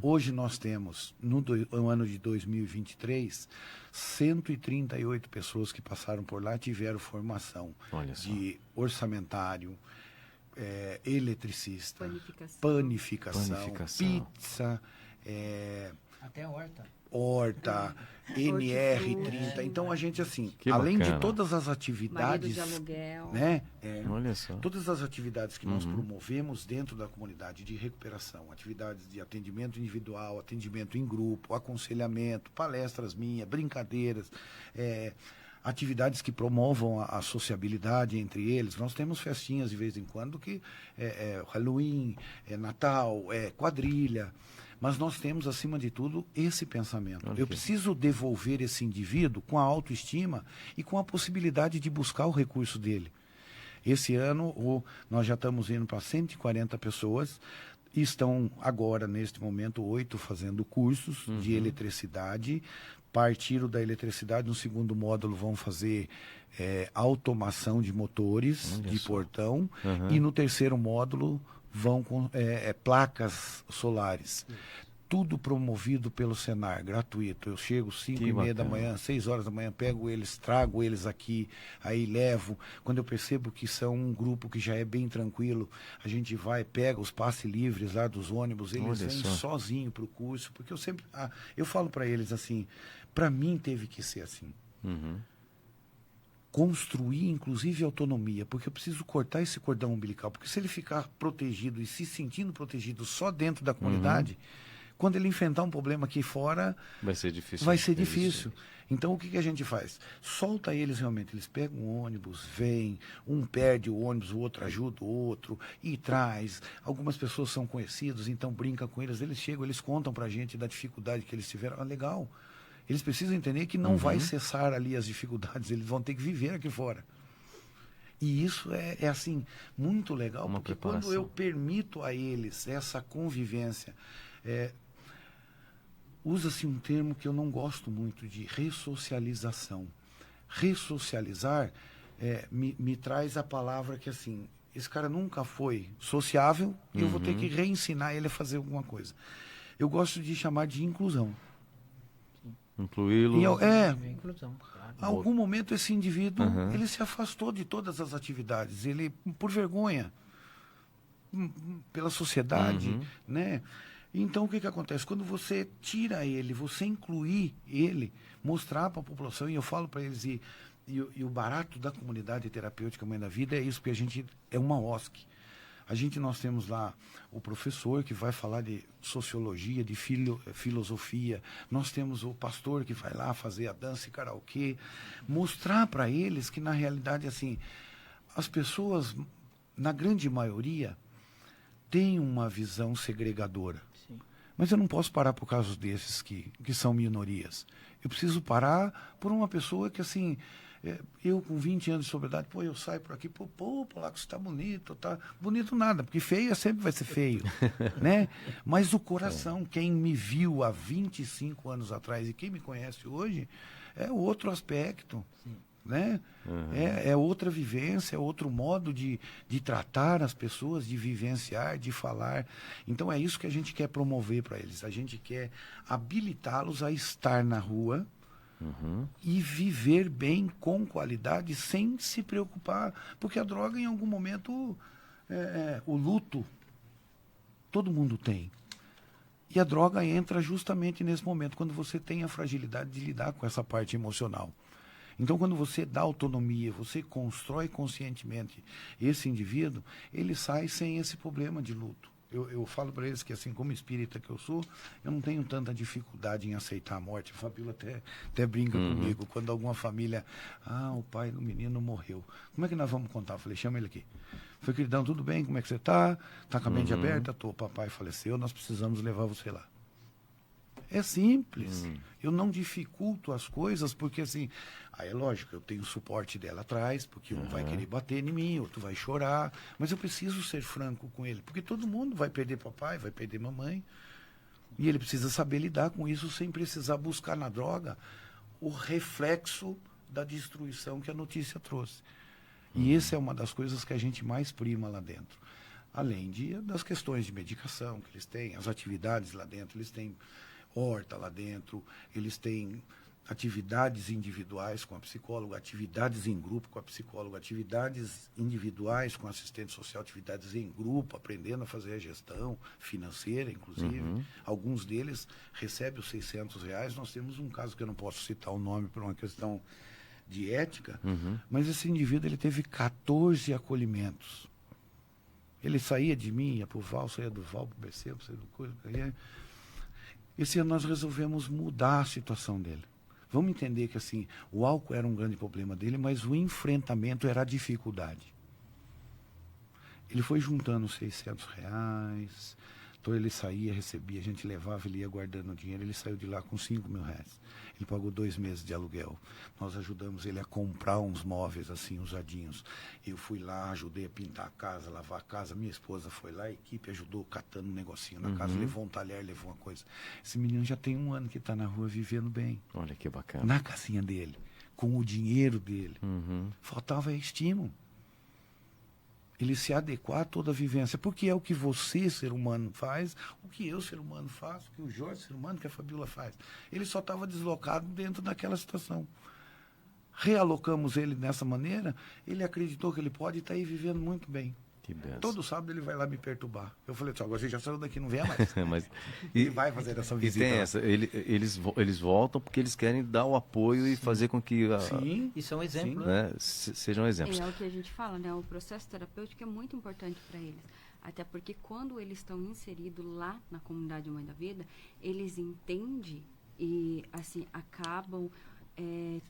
Hoje nós temos, no ano de 2023, 138 pessoas que passaram por lá tiveram formação de orçamentário, eletricista, panificação, pizza, até horta, NR30. Então a gente, assim, Que além bacana. de todas as Marido atividades, de aluguel. né? Olha só. Todas as atividades que nós promovemos dentro da comunidade de recuperação, atividades de atendimento individual, atendimento em grupo, aconselhamento, palestras minhas, brincadeiras, atividades que promovam a sociabilidade entre eles. Nós temos festinhas de vez em quando que Halloween, Natal, quadrilha. Mas nós temos, acima de tudo, esse pensamento. Eu preciso devolver esse indivíduo com a autoestima e com a possibilidade de buscar o recurso dele. Esse ano, nós já estamos indo para 140 pessoas. Estão agora, neste momento, 8 fazendo cursos de eletricidade. Partiram da eletricidade, no segundo módulo vão fazer automação de motores, de portão. E no terceiro módulo vão com placas solares. Tudo promovido pelo Senar, gratuito. Eu chego 5h30 da manhã, 6 horas da manhã, pego eles, trago eles aqui, aí levo. Quando eu percebo que são um grupo que já é bem tranquilo, a gente vai, pega os passes livres lá dos ônibus, eles vêm sozinho para o curso, porque eu falo para eles assim, para mim teve que ser assim. Construir, inclusive, autonomia, porque eu preciso cortar esse cordão umbilical, porque se ele ficar protegido e se sentindo protegido só dentro da comunidade, quando ele enfrentar um problema aqui fora, vai ser difícil. Vai ser difícil. Então, o que a gente faz? Solta eles realmente, eles pegam o ônibus, vêm, um perde o ônibus, o outro ajuda o outro, e traz. Algumas pessoas são conhecidos, então brinca com eles, eles chegam, eles contam pra gente da dificuldade que eles tiveram. Legal. Eles precisam entender que não vai cessar ali as dificuldades, eles vão ter que viver aqui fora. E isso é assim, muito legal, porque quando eu permito a eles essa convivência, usa-se um termo que eu não gosto muito, de ressocialização. Ressocializar me traz a palavra que, assim, esse cara nunca foi sociável e eu vou ter que reensinar ele a fazer alguma coisa. Eu gosto de chamar de inclusão. Incluí-lo. Inclusão, claro. Em algum momento esse indivíduo, ele se afastou de todas as atividades, ele, por vergonha, pela sociedade, né? Então, o que acontece? Quando você tira ele, você incluir ele, mostrar para a população, e eu falo para eles, e o barato da comunidade terapêutica Mãe da Vida é isso, porque a gente é uma OSC. Nós temos lá o professor que vai falar de sociologia, de filosofia. Nós temos o pastor que vai lá fazer a dança e karaokê. Mostrar para eles que, na realidade, assim, as pessoas, na grande maioria, têm uma visão segregadora. Sim. Mas eu não posso parar por causa desses que são minorias. Eu preciso parar por uma pessoa que, assim... eu com 20 anos de sobriedade, eu saio por aqui, lá que você está bonito, tá bonito nada, porque feio sempre vai ser feio, né? Mas o coração, quem me viu há 25 anos atrás e quem me conhece hoje, é outro aspecto, né? É outra vivência, é outro modo de tratar as pessoas, de vivenciar, de falar. Então é isso que a gente quer promover para eles, a gente quer habilitá-los a estar na rua, e viver bem, com qualidade, sem se preocupar. Porque a droga, em algum momento, o luto, todo mundo tem. E a droga entra justamente nesse momento, quando você tem a fragilidade de lidar com essa parte emocional. Então, quando você dá autonomia, você constrói conscientemente esse indivíduo, ele sai sem esse problema de luto. Eu falo para eles que, assim, como espírita que eu sou, eu não tenho tanta dificuldade em aceitar a morte. A Fabíola até brinca comigo. Quando alguma família... o pai do menino morreu. Como é que nós vamos contar? Eu falei, chama ele aqui. Falei, queridão, tudo bem? Como é que você está? Está com a mente aberta? Tô, papai faleceu, nós precisamos levar você lá. É simples. Eu não dificulto as coisas, porque, assim... Aí é lógico, eu tenho o suporte dela atrás, porque um vai querer bater em mim, outro vai chorar. Mas eu preciso ser franco com ele, porque todo mundo vai perder papai, vai perder mamãe. E ele precisa saber lidar com isso sem precisar buscar na droga o reflexo da destruição que a notícia trouxe. E essa é uma das coisas que a gente mais prima lá dentro. Além das questões de medicação que eles têm, as atividades lá dentro, eles têm horta lá dentro, eles têm atividades individuais com a psicóloga, atividades em grupo com a psicóloga, atividades individuais com a assistente social, atividades em grupo, aprendendo a fazer a gestão financeira, inclusive. Alguns deles recebem os R$600. Nós temos um caso que eu não posso citar o nome por uma questão de ética, mas esse indivíduo ele teve 14 acolhimentos. Ele saía de mim, ia para o Val, saía do Val para o BC, saía do coisa. Esse ano nós resolvemos mudar a situação dele. Vamos entender que, assim, o álcool era um grande problema dele, mas o enfrentamento era a dificuldade. Ele foi juntando R$600, então ele saía, recebia, a gente levava, ele ia guardando o dinheiro, ele saiu de lá com R$5.000. Ele pagou 2 meses de aluguel. Nós ajudamos ele a comprar uns móveis, assim, usadinhos. Eu fui lá, ajudei a pintar a casa, lavar a casa. Minha esposa foi lá, a equipe ajudou catando um negocinho na casa, levou um talher, levou uma coisa. Esse menino já tem 1 ano que está na rua vivendo bem. Olha que bacana. Na casinha dele, com o dinheiro dele. Faltava estímulo. Ele se adequar a toda a vivência, porque é o que você, ser humano, faz, o que eu, ser humano, faço, o que o Jorge, ser humano, que a Fabíola faz. Ele só estava deslocado dentro daquela situação. Realocamos ele dessa maneira, ele acreditou que ele pode e está aí vivendo muito bem. Que benção. Todo sábado ele vai lá me perturbar. Eu falei, agora você já saiu daqui, não venha mais. Mas, ele vai fazer essa visita. E tem essa, eles voltam porque eles querem dar o apoio e fazer com que Sim. E são exemplos. Né, sejam exemplos. É o que a gente fala, né? O processo terapêutico é muito importante para eles. Até porque quando eles estão inseridos lá na comunidade Mãe da Vida, eles entendem e, assim, acabam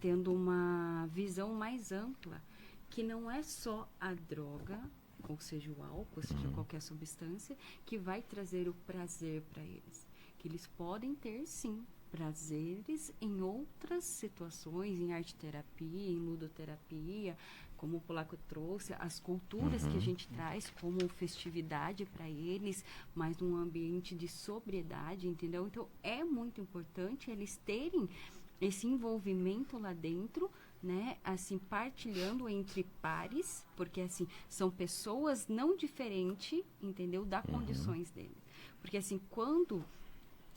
tendo uma visão mais ampla, que não é só a droga, ou seja, o álcool, ou seja, qualquer substância, que vai trazer o prazer para eles. Que eles podem ter, sim, prazeres em outras situações, em arte-terapia, em ludoterapia, como o Polaco trouxe, as culturas que a gente traz como festividade para eles, mas num ambiente de sobriedade, entendeu? Então, é muito importante eles terem esse envolvimento lá dentro, né, assim, partilhando entre pares, porque, assim, são pessoas não diferentes, entendeu, das condições deles. Porque, assim, quando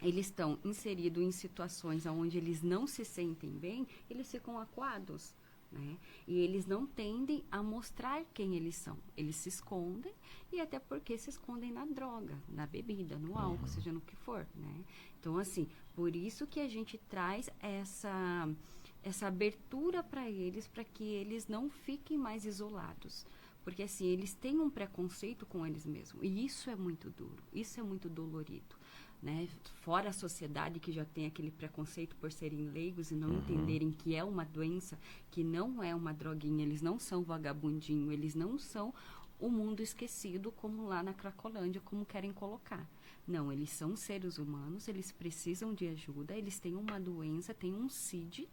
eles estão inseridos em situações onde eles não se sentem bem, eles ficam acuados, né? E eles não tendem a mostrar quem eles são. Eles se escondem, e até porque se escondem na droga, na bebida, no álcool, seja no que for, né? Então, assim, por isso que a gente traz essa abertura para que eles não fiquem mais isolados. Porque, assim, eles têm um preconceito com eles mesmos. E isso é muito duro, isso é muito dolorido. Né? Fora a sociedade que já tem aquele preconceito por serem leigos e não entenderem que é uma doença, que não é uma droguinha, eles não são vagabundinho, eles não são o mundo esquecido como lá na Cracolândia, como querem colocar. Não, eles são seres humanos, eles precisam de ajuda, eles têm uma doença, têm um CID,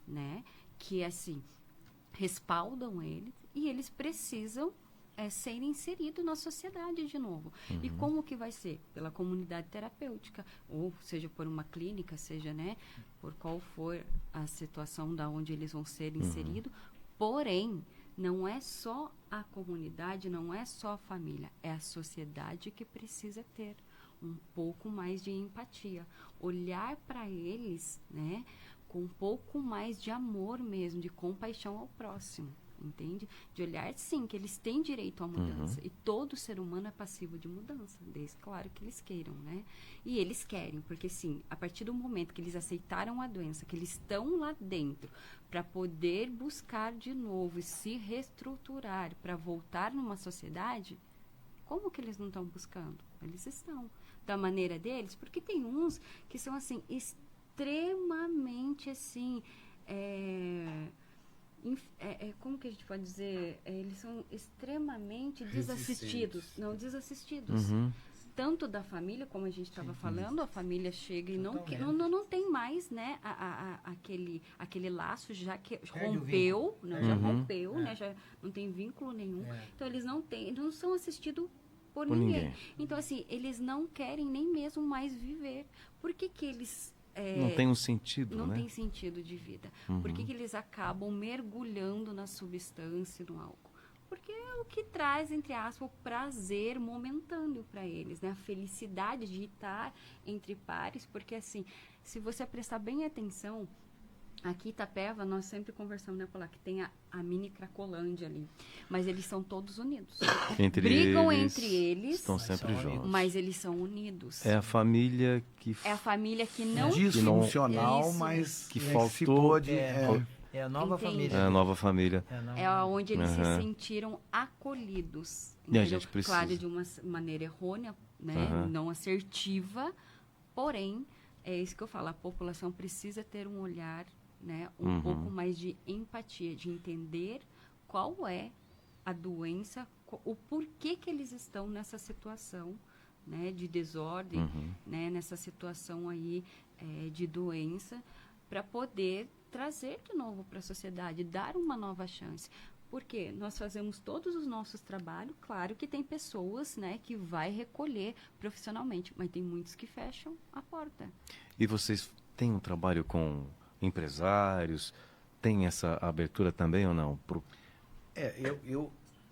né? Que, assim, respaldam eles e eles precisam serem inseridos na sociedade de novo. E como que vai ser? Pela comunidade terapêutica, ou seja, por uma clínica, seja, né, por qual for a situação da onde eles vão ser inseridos. Porém, não é só a comunidade, não é só a família, é a sociedade que precisa ter um pouco mais de empatia. Olhar para eles, né, com um pouco mais de amor mesmo, de compaixão ao próximo. Entende? De olhar, sim, que eles têm direito à mudança. E todo ser humano é passivo de mudança, desde, claro, que eles queiram, né? E eles querem, porque, sim, a partir do momento que eles aceitaram a doença, que eles estão lá dentro para poder buscar de novo e se reestruturar para voltar numa sociedade, como que eles não estão buscando? Eles estão. Da maneira deles, porque tem uns que são, assim, extremamente, assim... como que a gente pode dizer? Eles são extremamente desassistidos. Não, desassistidos. Tanto da família, como a gente estava falando, a família chega e não tem mais, né, aquele laço, já que rompeu, já rompeu, né, já não tem vínculo nenhum. Então, eles não são assistidos por ninguém. Então, assim, eles não querem nem mesmo mais viver. Por que eles... não tem um sentido, não né? tem sentido de vida. Por que eles acabam mergulhando na substância, no álcool? Porque é o que traz, entre aspas, o prazer momentâneo para eles, né? A felicidade de estar entre pares, porque, assim, se você prestar bem atenção, aqui em Itapeva, nós sempre conversamos, né, Paula, que tem a mini Cracolândia ali. Mas eles são todos unidos. Brigam entre eles. Estão sempre juntos. Mas eles são unidos. É a família que... É a família que não... Disfuncional, Isso. mas que se faltou... pôde... É a nova Entende? família. É a nova família. É onde eles se sentiram acolhidos. E a Entendeu? gente precisa. Claro, de uma maneira errônea, né? Não assertiva. Porém, é isso que eu falo. A população precisa ter um olhar, né, um pouco mais de empatia, de entender qual é a doença, o porquê que eles estão nessa situação, né, de desordem, né, nessa situação aí de doença, para poder trazer de novo para a sociedade, dar uma nova chance. Porque nós fazemos todos os nossos trabalhos, claro que tem pessoas, né, que vai recolher profissionalmente, mas tem muitos que fecham a porta. E vocês têm um trabalho com empresários? Tem essa abertura também ou não?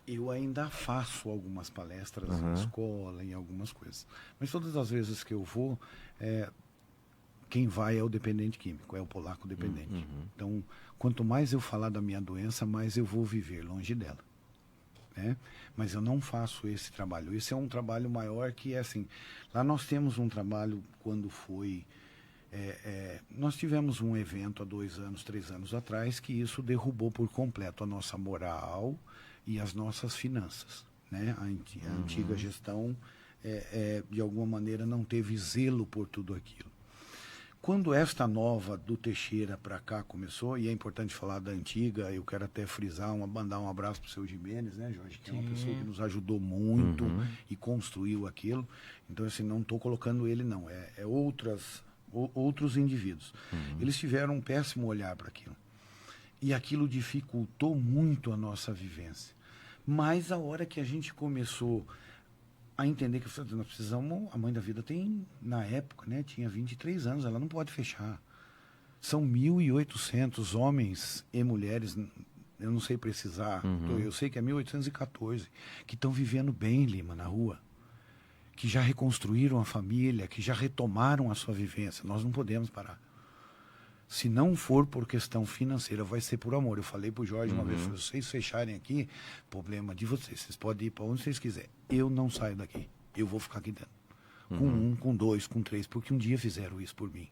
Eu ainda faço algumas palestras na escola, em algumas coisas. Mas todas as vezes que eu vou, quem vai é o dependente químico, é o polaco dependente. Então, quanto mais eu falar da minha doença, mais eu vou viver longe dela. Né? Mas eu não faço esse trabalho. Esse é um trabalho maior que é assim. Lá nós temos um trabalho quando foi... nós tivemos um evento há 2 anos, 3 anos atrás, que isso derrubou por completo a nossa moral e as nossas finanças. Né? A antiga gestão, de alguma maneira, não teve zelo por tudo aquilo. Quando esta nova do Teixeira para cá começou, e é importante falar da antiga, eu quero até frisar, mandar um abraço para o seu Jimenez, né, Jorge, que é uma pessoa que nos ajudou muito e construiu aquilo. Então, assim, não estou colocando ele, não, outros indivíduos. Eles tiveram um péssimo olhar para aquilo. E aquilo dificultou muito a nossa vivência. Mas a hora que a gente começou a entender que nós precisamos... A Mãe da Vida tem, na época, né, tinha 23 anos, ela não pode fechar. São 1.800 homens e mulheres, eu não sei precisar, eu sei que é 1.814, que estão vivendo bem, Lima, na rua, que já reconstruíram a família, que já retomaram a sua vivência. Nós não podemos parar. Se não for por questão financeira, vai ser por amor. Eu falei para o Jorge uma vez, se vocês fecharem aqui, problema de vocês. Vocês podem ir para onde vocês quiserem. Eu não saio daqui. Eu vou ficar aqui dentro. Com 1, com 2, com 3, porque um dia fizeram isso por mim.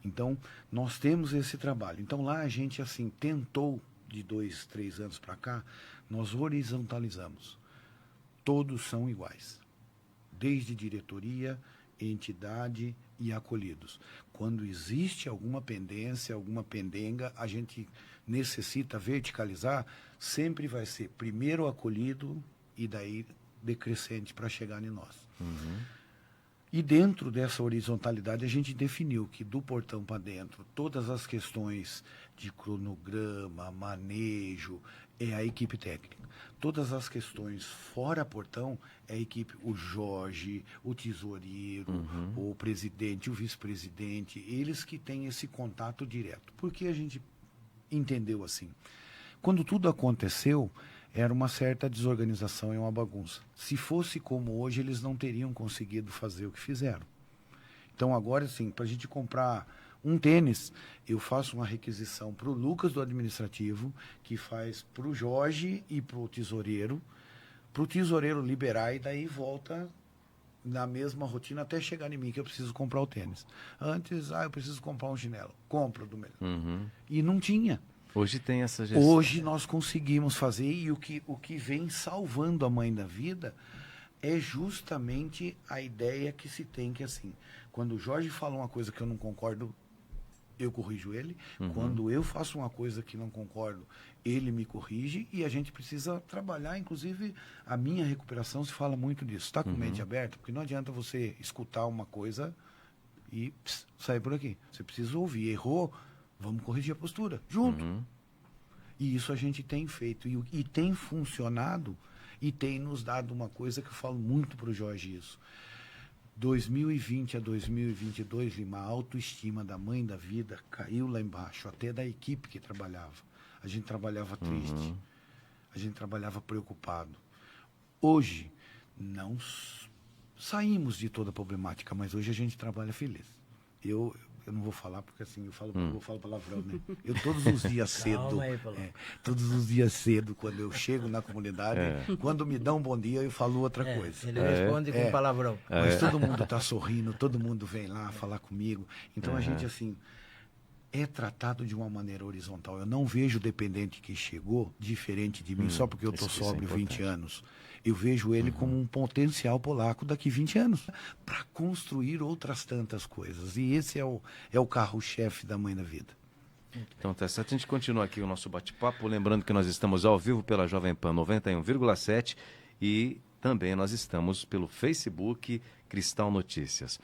Então, nós temos esse trabalho. Então, lá a gente, assim, tentou, de 2, 3 anos para cá, nós horizontalizamos. Todos são iguais. Desde diretoria, entidade e acolhidos. Quando existe alguma pendência, alguma pendenga, a gente necessita verticalizar, sempre vai ser primeiro o acolhido e daí decrescente para chegar em nós. E dentro dessa horizontalidade a gente definiu que do portão para dentro, todas as questões de cronograma, manejo, é a equipe técnica. Todas as questões fora portão é a equipe, o Jorge, o tesoureiro, o presidente, o vice-presidente, eles que têm esse contato direto. Porque a gente entendeu assim, quando tudo aconteceu, era uma certa desorganização e uma bagunça. Se fosse como hoje, eles não teriam conseguido fazer o que fizeram. Então agora, assim, para a gente comprar um tênis, eu faço uma requisição para o Lucas do administrativo, que faz para o Jorge e para o tesoureiro liberar e daí volta na mesma rotina até chegar em mim, que eu preciso comprar o tênis. Antes, eu preciso comprar um chinelo. Compro do melhor. E não tinha. Hoje tem essa gestão. Hoje nós conseguimos fazer, e o que vem salvando a Mãe da Vida é justamente a ideia que se tem que, assim, quando o Jorge fala uma coisa que eu não concordo, eu corrijo ele. Quando eu faço uma coisa que não concordo, ele me corrige, e a gente precisa trabalhar, inclusive a minha recuperação se fala muito disso. Está com mente aberta? Porque não adianta você escutar uma coisa e sair por aqui. Você precisa ouvir. Errou, vamos corrigir a postura, junto. E isso a gente tem feito, e tem funcionado, e tem nos dado uma coisa que eu falo muito para o Jorge isso. 2020 a 2022, Lima, a autoestima da Mãe da Vida caiu lá embaixo, até da equipe que trabalhava. A gente trabalhava triste, a gente trabalhava preocupado. Hoje, não saímos de toda a problemática, mas hoje a gente trabalha feliz. Eu não vou falar porque assim, eu falo palavrão, né? Eu todos os dias cedo, quando eu chego na comunidade, quando me dão um bom dia, eu falo outra coisa. Ele responde com palavrão. Mas todo mundo está sorrindo, todo mundo vem lá falar comigo. Então a gente, assim, é tratado de uma maneira horizontal. Eu não vejo o dependente que chegou diferente de mim só porque eu estou sóbrio 20 anos. Eu vejo ele como um potencial polaco daqui 20 anos para construir outras tantas coisas. E esse é o carro-chefe da Mãe da Vida. Então tá certo, a gente continua aqui o nosso bate-papo, lembrando que nós estamos ao vivo pela Jovem Pan 91,7 e também nós estamos pelo Facebook Cristal Notícias.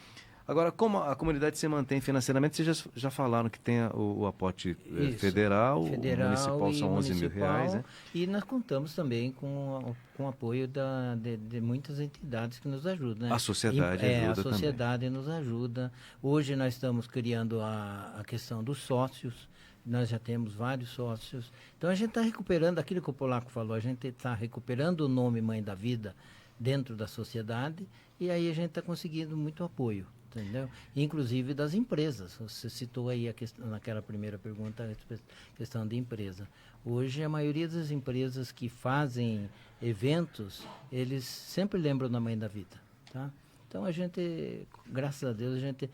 Agora, como a comunidade se mantém financeiramente, vocês já falaram que tem o aporte federal, o municipal são 11 mil reais, né? E nós contamos também com o apoio de muitas entidades que nos ajudam, né? A sociedade ajuda a sociedade também. nos ajuda. Hoje nós estamos criando a questão dos sócios, nós já temos vários sócios. Então a gente está recuperando aquilo que o Polaco falou, a gente está recuperando o nome Mãe da Vida dentro da sociedade, e aí a gente está conseguindo muito apoio. Entendeu? Inclusive das empresas. Você citou aí naquela primeira pergunta a questão de empresa. Hoje, a maioria das empresas que fazem eventos, eles sempre lembram da Mãe da Vida. Tá? Então, a gente, graças a Deus, a gente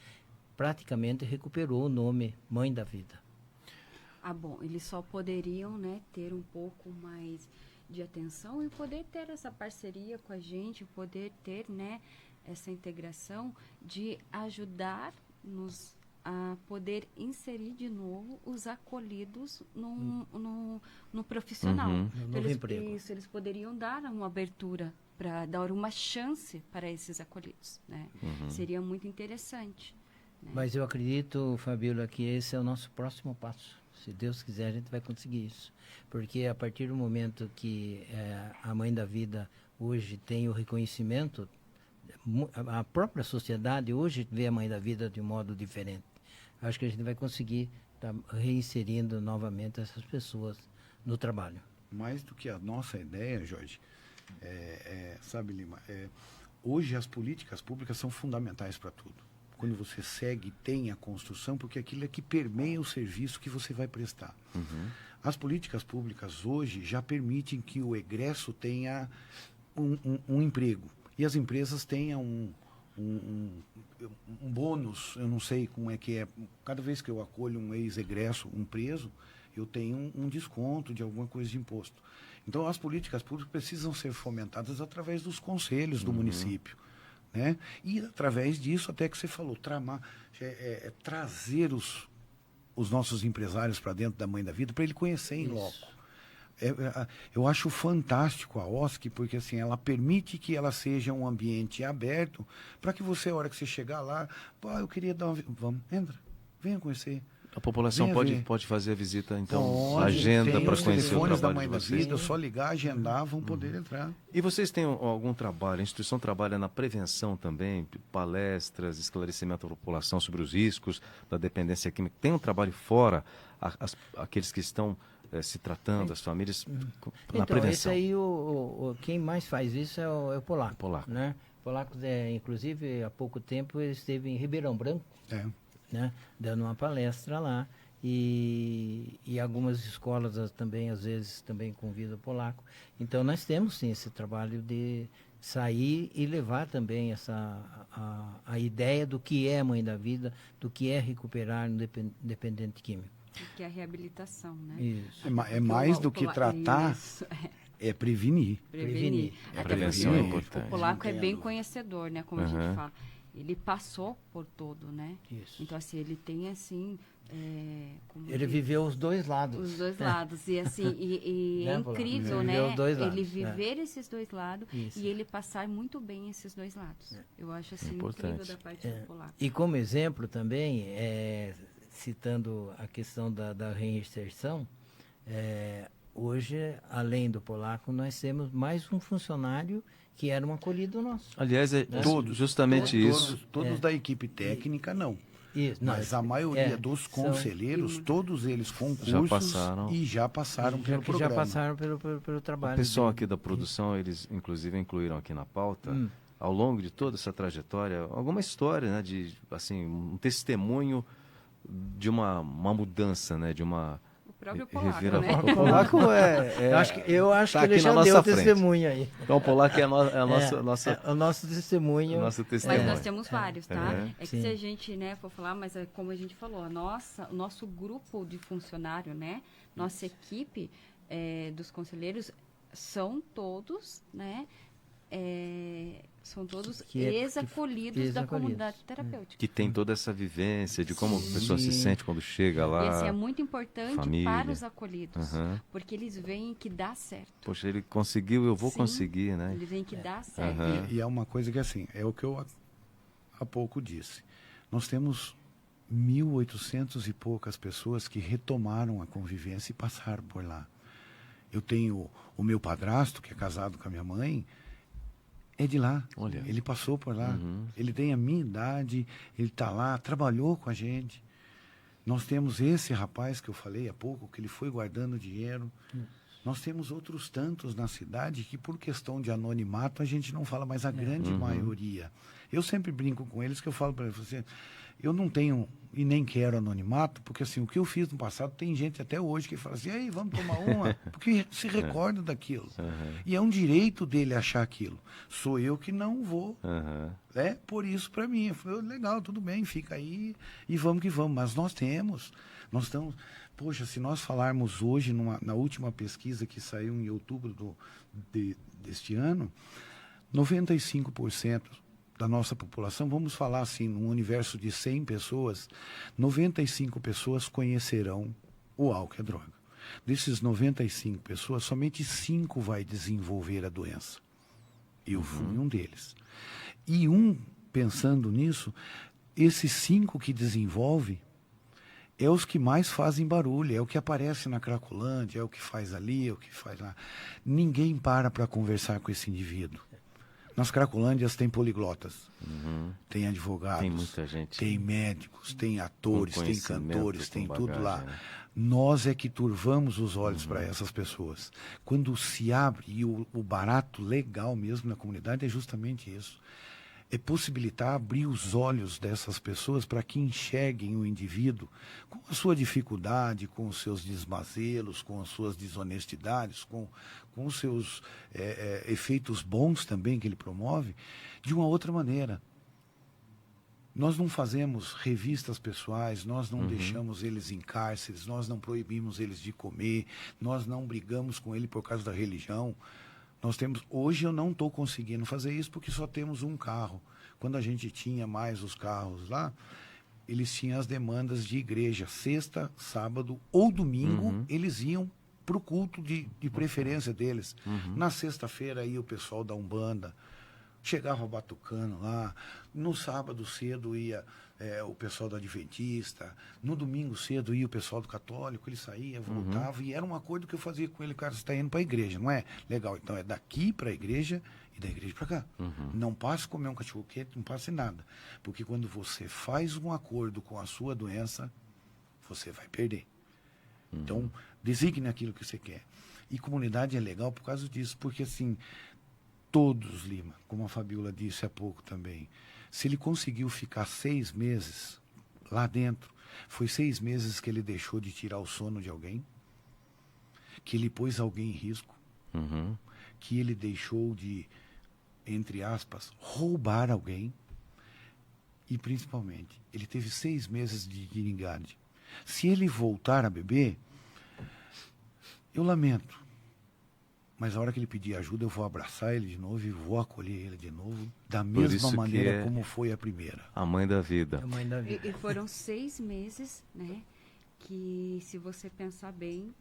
praticamente recuperou o nome Mãe da Vida. Bom, eles só poderiam, né, ter um pouco mais de atenção e poder ter essa parceria com a gente, poder ter, né, essa integração de ajudar-nos a poder inserir de novo os acolhidos no profissional. No novo emprego. Eles poderiam dar uma abertura para dar uma chance para esses acolhidos, né? Seria muito interessante. Né? Mas eu acredito, Fabíola, que esse é o nosso próximo passo. Se Deus quiser, a gente vai conseguir isso. Porque a partir do momento que a Mãe da Vida hoje tem o reconhecimento, a própria sociedade hoje vê a Mãe da Vida de um modo diferente. acho que a gente vai conseguir estar reinserindo novamente essas pessoas no trabalho. Mais do que a nossa ideia, Jorge, sabe, Lima, hoje as políticas públicas são fundamentais para tudo. Quando você segue, tem a construção, porque aquilo é que permeia o serviço que você vai prestar. Uhum. As políticas públicas hoje já permitem que o egresso tenha um emprego. E as empresas tenham um bônus, eu não sei como é que é. Cada vez que eu acolho um ex-egresso, um preso, eu tenho um desconto de alguma coisa de imposto. Então, as políticas públicas precisam ser fomentadas através dos conselhos do município. Né? E, através disso, até que você falou, trazer os nossos empresários para dentro da Mãe da Vida, para ele conhecer em loco. Eu acho fantástico a OSC, porque assim, ela permite que ela seja um ambiente aberto, para que você, a hora que você chegar lá, eu queria dar uma... Vamos, entra, venha conhecer. A população pode fazer a visita, então, agenda para conhecer o trabalho da Mãe de da vocês. Vida, só ligar, agendar, vão poder entrar. E vocês têm algum trabalho, a instituição trabalha na prevenção também, palestras, esclarecimento à população sobre os riscos da dependência química? Tem um trabalho fora, aqueles que estão se tratando, as famílias, na prevenção? Esse aí, quem mais faz isso é o polaco. Polaco. Né? Polaco, inclusive, há pouco tempo, ele esteve em Ribeirão Branco. Né, dando uma palestra lá, e algumas escolas também, às vezes, também convidam polaco. Então, nós temos, sim, esse trabalho de sair e levar também a ideia do que é Mãe da Vida, do que é recuperar um dependente químico. Que é a reabilitação, né? Isso. É mais do que tratar, é prevenir. Prevenir. A prevenção é importante. O polaco é bem conhecedor, né? Como a gente fala. Ele passou por tudo, né? Isso. Então, assim, ele tem, assim... ele viveu os dois lados. Os dois lados. E, assim, e é incrível, né? Ele viver esses dois lados e ele passar muito bem esses dois lados. Eu acho, assim, incrível da parte do polaco. E como exemplo também, citando a questão da reinserção, hoje, além do polaco, nós temos mais um funcionário que era um acolhido nosso. Aliás, Todos da equipe técnica, não. Isso, mas a maioria dos conselheiros, todos eles com cursos já passaram pelo programa. Já passaram pelo trabalho. O pessoal aqui da produção, eles inclusive incluíram aqui na pauta, ao longo de toda essa trajetória, alguma história, né, de assim, um testemunho de uma mudança, né, de uma... O próprio polaco, né? O polaco eu acho tá que ele já deu testemunho aí. Então o polaco é o nosso testemunho. Mas nós temos vários, tá? É que se a gente, né, for falar, mas como a gente falou, o nosso grupo de funcionário, né, nossa equipe dos conselheiros são todos, né, são todos ex-acolhidos da comunidade terapêutica. Que tem toda essa vivência de como a pessoa se sente quando chega lá. E assim, é muito importante para os acolhidos, porque eles veem que dá certo. Poxa, ele conseguiu, eu vou conseguir, né? Eles veem que dá certo. E é uma coisa que, assim, é o que eu há pouco disse. Nós temos 1.800 e poucas pessoas que retomaram a convivência e passaram por lá. Eu tenho o meu padrasto, que é casado com a minha mãe, é de lá. Olha. Ele passou por lá. Ele tem a minha idade, ele está lá, trabalhou com a gente. Nós temos esse rapaz que eu falei há pouco, que ele foi guardando dinheiro. Nós temos outros tantos na cidade que, por questão de anonimato, a gente não fala, mas a grande maioria. Eu sempre brinco com eles, que eu falo para você, eu não tenho e nem quero anonimato, porque assim, o que eu fiz no passado, tem gente até hoje que fala assim, aí, vamos tomar uma, porque se recorda daquilo. E é um direito dele achar aquilo. Sou eu que não vou. Por isso, para mim, eu falei, legal, tudo bem, fica aí e vamos que vamos. Mas nós estamos... Poxa, se nós falarmos hoje, na última pesquisa que saiu em outubro deste ano, 95% da nossa população, vamos falar assim, num universo de 100 pessoas, 95 pessoas conhecerão o álcool e a droga. Desses 95 pessoas, somente 5 vai desenvolver a doença. Eu fui um deles. E pensando nisso, esses 5 que desenvolve, é os que mais fazem barulho, é o que aparece na Cracolândia, é o que faz ali, é o que faz lá. Ninguém para conversar com esse indivíduo. Nas Cracolândias tem poliglotas, tem advogados, Tem muita gente. tem médicos, tem atores, tem conhecimento, cantores, com tem tudo lá. bagagem, né? Nós é que turvamos os olhos para essas pessoas. Quando se abre, e o barato legal mesmo na comunidade é justamente isso. É possibilitar abrir os olhos dessas pessoas para que enxerguem o indivíduo com a sua dificuldade, com os seus desmazelos, com as suas desonestidades, com os seus efeitos bons também que ele promove, de uma outra maneira. Nós não fazemos revistas pessoais, nós não deixamos eles em cárceres, nós não proibimos eles de comer, nós não brigamos com ele por causa da religião. Nós temos, hoje eu não estou conseguindo fazer isso porque só temos um carro. Quando a gente tinha mais os carros lá, eles tinham as demandas de igreja. Sexta, sábado ou domingo, eles iam para o culto de preferência deles. Na sexta-feira ia o pessoal da Umbanda, chegava batucando lá. No sábado cedo ia o pessoal do Adventista. No domingo cedo ia o pessoal do Católico. Ele saía, voltava. E era um acordo que eu fazia com ele. Cara, você está indo para a igreja, não é? Legal, então é daqui para a igreja e da igreja para cá. Não passe a comer um cachorro-quente, não passe nada. Porque quando você faz um acordo com a sua doença, você vai perder. Então, designe aquilo que você quer. E comunidade é legal por causa disso. Porque assim, todos, Lima, como a Fabiola disse há pouco também, se ele conseguiu ficar 6 meses lá dentro, foi 6 meses que ele deixou de tirar o sono de alguém, que ele pôs alguém em risco, que ele deixou de, entre aspas, roubar alguém, e principalmente, ele teve 6 meses de dignidade. Se ele voltar a beber, eu lamento. Mas a hora que ele pedir ajuda, eu vou abraçar ele de novo e vou acolher ele de novo, da mesma maneira como foi a primeira. A mãe da vida. A mãe da vida. E foram 6 meses, né? Que, se você pensar bem,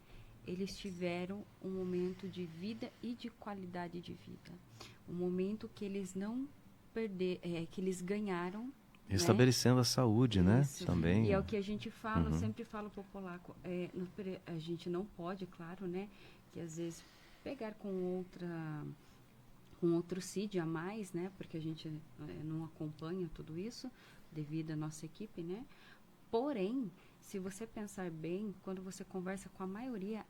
eles tiveram um momento de vida e de qualidade de vida. Um momento que eles não perderam, que eles ganharam. Restabelecendo a saúde, né? Isso. Também. E é o que a gente fala, eu sempre falo para o polaco. A gente não pode, claro, né? Que às vezes pegar com outro CID a mais, né? Porque a gente não acompanha tudo isso devido à nossa equipe, né? Porém, se você pensar bem, quando você conversa com a maioria,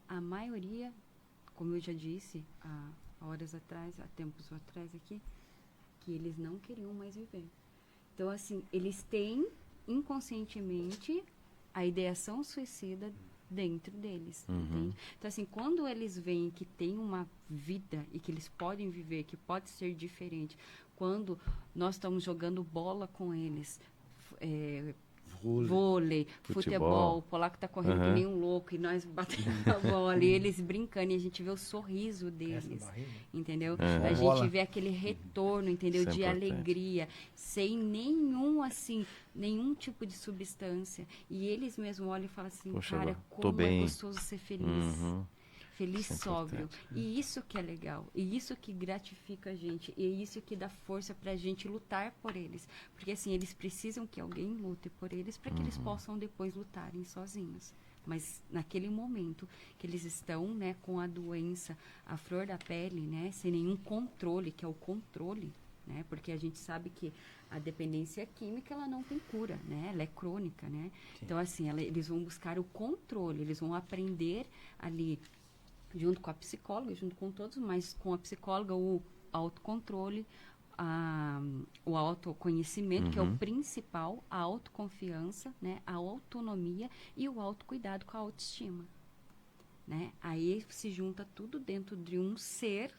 como eu já disse há horas atrás, há tempos atrás aqui, que eles não queriam mais viver. Então, assim, eles têm inconscientemente a ideação suicida dentro deles, entende? Então, assim, quando eles veem que tem uma vida e que eles podem viver, que pode ser diferente, quando nós estamos jogando bola com eles, vôlei, futebol, o polaco tá correndo que nem um louco e nós batendo a bola e eles brincando e a gente vê o sorriso deles, entendeu? A gente vê aquele retorno, entendeu? Isso é de importante. alegria, sem nenhum tipo de substância. E eles mesmos olham e falam assim, Poxa, cara, agora tô como é bem. gostoso ser feliz. Feliz, Isso é sóbrio. importante. E isso que é legal. E isso que gratifica a gente. E é isso que dá força pra gente lutar por eles. Porque assim, eles precisam que alguém lute por eles para que eles possam depois lutarem sozinhos. Mas naquele momento que eles estão, né, com a doença à flor da pele, né, sem nenhum controle, que é o controle, né, porque a gente sabe que a dependência química ela não tem cura, né, ela é crônica, né. Então assim, eles vão buscar o controle, eles vão aprender ali junto com a psicóloga, junto com todos, mas com a psicóloga o autocontrole, o autoconhecimento, que é o principal, a autoconfiança, né, a autonomia e o autocuidado com a autoestima, né? Aí se junta tudo dentro de um ser,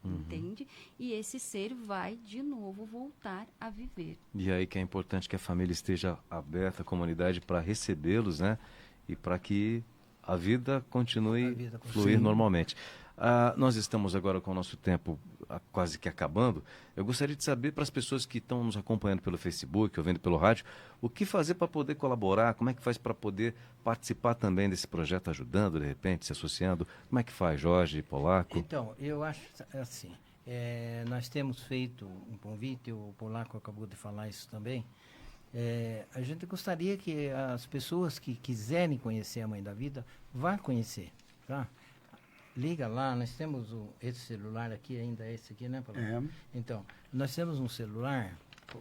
entende? E esse ser vai de novo voltar a viver. E aí que é importante que a família esteja aberta, a comunidade, para recebê-los, né? E para que a vida continue a fluir normalmente. Nós estamos agora com o nosso tempo quase que acabando. Eu gostaria de saber, para as pessoas que estão nos acompanhando pelo Facebook, ouvindo pelo rádio, o que fazer para poder colaborar, como é que faz para poder participar também desse projeto, ajudando, de repente, se associando. Como é que faz, Jorge, Polaco? Então, eu acho assim, nós temos feito um convite, o Polaco acabou de falar isso também. A gente gostaria que as pessoas que quiserem conhecer a Mãe da Vida, vá conhecer, tá? liga lá, nós temos esse celular aqui, ainda é esse aqui, né, Paulo? É. Então, nós temos um celular,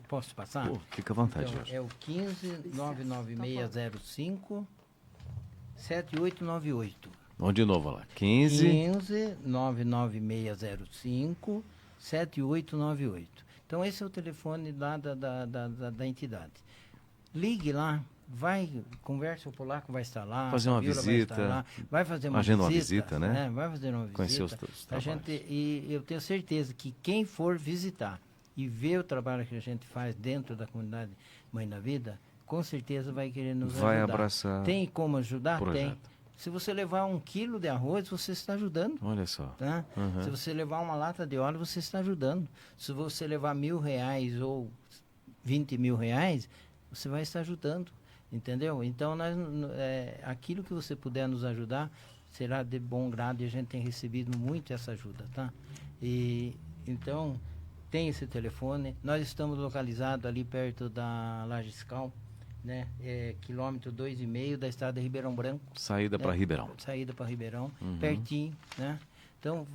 posso passar? Pô, fica à vontade, Então, Jorge. é o 15 7898. Vamos de novo lá. 15. 99605 7898. Então, esse é o telefone lá da entidade. Ligue lá, conversa, o polaco vai estar lá. Fazer uma Fabiola visita. Vai estar lá, vai fazer uma Agenda visita. uma visita, né? Vai fazer uma visita. Conhecer os trabalhos. E eu tenho certeza que quem for visitar e ver o trabalho que a gente faz dentro da comunidade Mãe da Vida, com certeza vai querer nos ajudar. Vai abraçar. Tem como ajudar? Projeto. Tem. Se você levar 1 quilo de arroz, você está ajudando. Olha só. Tá? Uhum. Se você levar uma lata de óleo, você está ajudando. Se você levar R$1.000 ou 20 mil reais, você vai estar ajudando. Entendeu? Então, aquilo que você puder nos ajudar, será de bom grado e a gente tem recebido muito essa ajuda, tá? Então, tem esse telefone. Nós estamos localizados ali perto da Lajescal, né? Quilômetro 2,5 da estrada de Ribeirão Branco. Saída né? para Ribeirão. Saída para Ribeirão, Uhum. pertinho, né? Então,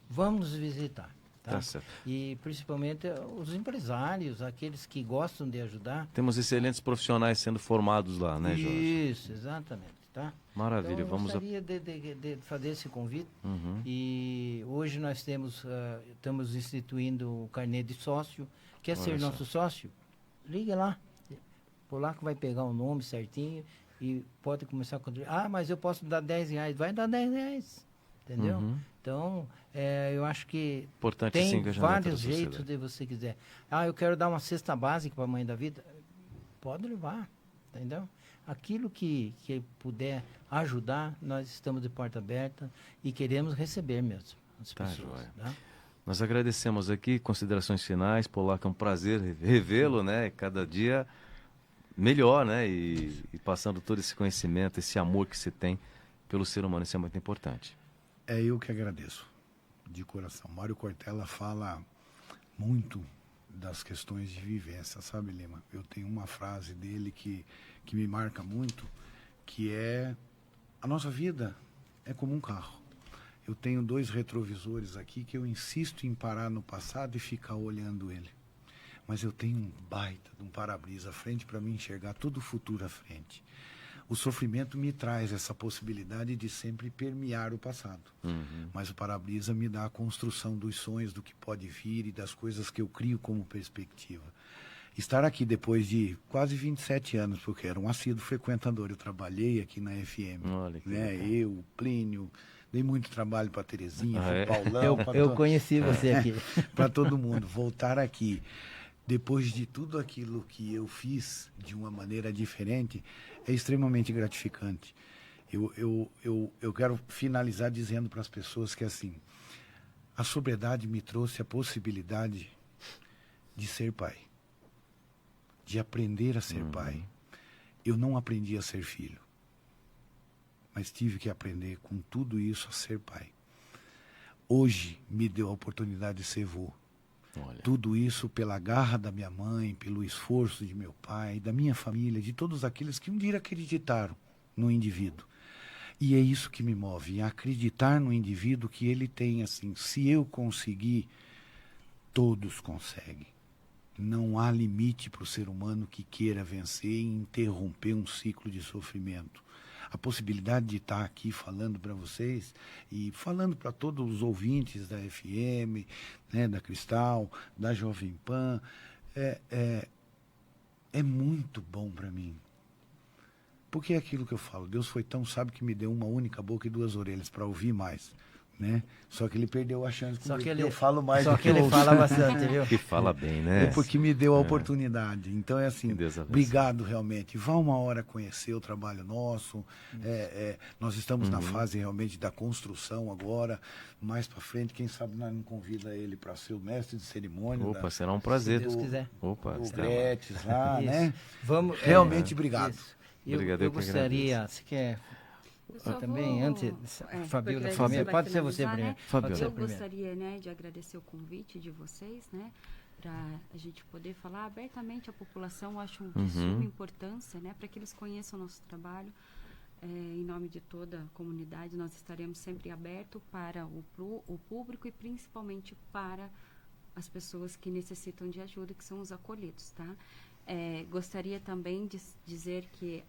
vamos nos visitar. Tá certo. E principalmente os empresários, aqueles que gostam de ajudar. Temos excelentes profissionais sendo formados lá, né, Jorge? Isso, exatamente. Tá? Maravilha. Então, eu Vamos gostaria de fazer esse convite. Uhum. E hoje nós estamos instituindo o carnê de sócio. Quer ser Olha só. nosso sócio? Liga lá. O polaco vai pegar o nome certinho e pode começar a contribuir. Ah, mas eu posso dar R$10. Vai dar R$10. Entendeu? Uhum. Então, eu acho que Importante tem sim que a gente vários jeitos de você quiser. Ah, eu quero dar uma cesta básica para a Mãe da Vida. Pode levar, entendeu? Aquilo que puder ajudar, nós estamos de porta aberta e queremos receber mesmo as Tá, pessoas. joia. Tá? Nós agradecemos aqui, considerações finais. Polaco, é um prazer revê-lo, né? Cada dia melhor, né? E passando todo esse conhecimento, esse amor que se tem pelo ser humano, isso é muito importante. É eu que agradeço, de coração. Mário Cortella fala muito das questões de vivência, sabe, Lima? Eu tenho uma frase dele que me marca muito, que é: a nossa vida é como um carro. Eu tenho 2 retrovisores aqui que eu insisto em parar no passado e ficar olhando ele. Mas eu tenho um baita de um para-brisa à frente para me enxergar todo o futuro à frente. O sofrimento me traz essa possibilidade de sempre permear o passado. Uhum. Mas o para-brisa me dá a construção dos sonhos, do que pode vir e das coisas que eu crio como perspectiva. Estar aqui depois de quase 27 anos, porque era um assíduo frequentador, eu trabalhei aqui na FM. Olha que Né? legal. Eu, o Plínio, dei muito trabalho para a Terezinha, Ah, é? para o Paulão, Eu conheci você aqui. para todo mundo. Voltar aqui, depois de tudo aquilo que eu fiz de uma maneira diferente, é extremamente gratificante. Eu quero finalizar dizendo para as pessoas que, assim, a sobriedade me trouxe a possibilidade de ser pai, de aprender a ser pai. Eu não aprendi a ser filho, mas tive que aprender com tudo isso a ser pai. Hoje me deu a oportunidade de ser vô. Olha. Tudo isso pela garra da minha mãe, pelo esforço de meu pai, da minha família, de todos aqueles que um dia acreditaram no indivíduo. E é isso que me move, acreditar no indivíduo, que ele tem, assim, se eu conseguir, todos conseguem. Não há limite para o ser humano que queira vencer e interromper um ciclo de sofrimento. A possibilidade de estar aqui falando para vocês e falando para todos os ouvintes da FM, né, da Cristal, da Jovem Pan, é muito bom para mim. Porque é aquilo que eu falo, Deus foi tão sábio que me deu uma única boca e 2 orelhas para ouvir mais. Né? Só que ele perdeu a chance comigo, eu falo mais só do que ele ouço. fala bastante, viu? Que fala bem, né? É porque me deu a oportunidade. Então é assim, Que Deus abençoe. obrigado realmente. Vá uma hora conhecer o trabalho nosso. Nós estamos na fase realmente da construção agora. Mais para frente, quem sabe nós não convida ele para ser o mestre de cerimônia. Opa, será um prazer. Se Deus quiser. Opa, O Estela. Gretes lá, Isso. né? Vamos, Realmente, obrigado. isso. Eu, Obrigado, eu eu que gostaria, você quer Eu só também, vou- antes, Fabiola, porque daí primeiro. você vai Pode ser você finalizar, primeiro. né? Fabiola. Pode ser Eu primeiro. gostaria, né, de agradecer o convite de vocês, né, para a gente poder falar abertamente à população. Eu acho de suma importância, né, para que eles conheçam o nosso trabalho. em nome de toda a comunidade, nós estaremos sempre abertos para o público e principalmente para as pessoas que necessitam de ajuda, que são os acolhidos, tá? Gostaria também de dizer que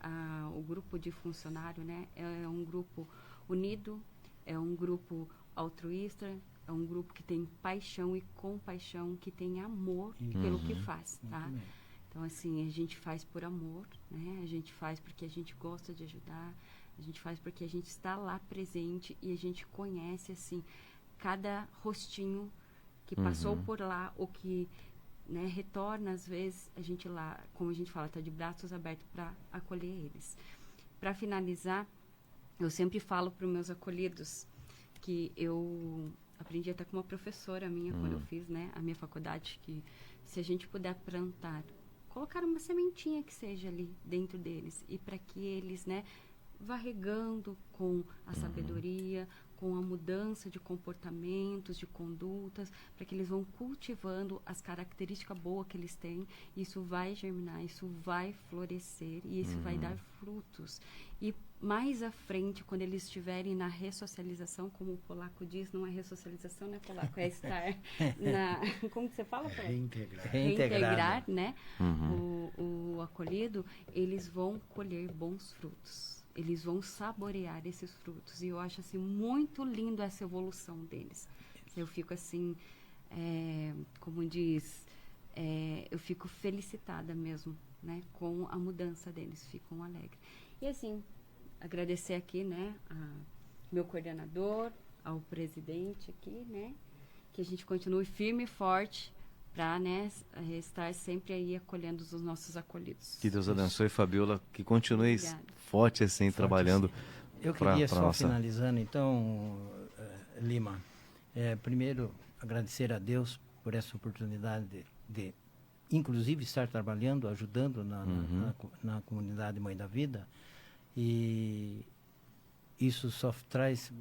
o grupo de funcionário, né, é um grupo unido, é um grupo altruísta, é um grupo que tem paixão e compaixão, que tem amor pelo que faz, tá? Então, assim, a gente faz por amor, né? A gente faz porque a gente gosta de ajudar, a gente faz porque a gente está lá presente e a gente conhece, assim, cada rostinho que passou por lá ou que, né, retorna, às vezes, a gente lá, como a gente fala, está de braços abertos para acolher eles. Para finalizar, eu sempre falo para os meus acolhidos que eu aprendi até com uma professora minha, quando eu fiz, né, a minha faculdade, que se a gente puder plantar, colocar uma sementinha que seja ali dentro deles, e para que eles, né, vá regando com a sabedoria, com a mudança de comportamentos, de condutas, para que eles vão cultivando as características boas que eles têm. Isso vai germinar, isso vai florescer e isso vai dar frutos. E mais à frente, quando eles estiverem na ressocialização, como o polaco diz, não é ressocialização, né, polaco? É estar na... Como que você fala, polaco? Reintegrar, né? O acolhido, eles vão colher bons frutos. Eles vão saborear esses frutos. E eu acho, assim, muito lindo essa evolução deles. Eu fico, assim, como diz, eu fico felicitada mesmo, né, com a mudança deles. Ficam alegres. E, assim, agradecer aqui, né, a meu coordenador, ao presidente aqui, né, que a gente continue firme e forte para, né, estar sempre aí acolhendo os nossos acolhidos. Que Deus abençoe, Fabiola, que continue forte assim, trabalhando. Assim. Eu queria só finalizando, então, Lima, primeiro agradecer a Deus por essa oportunidade de inclusive estar trabalhando, ajudando na comunidade Mãe da Vida, e isso só traz,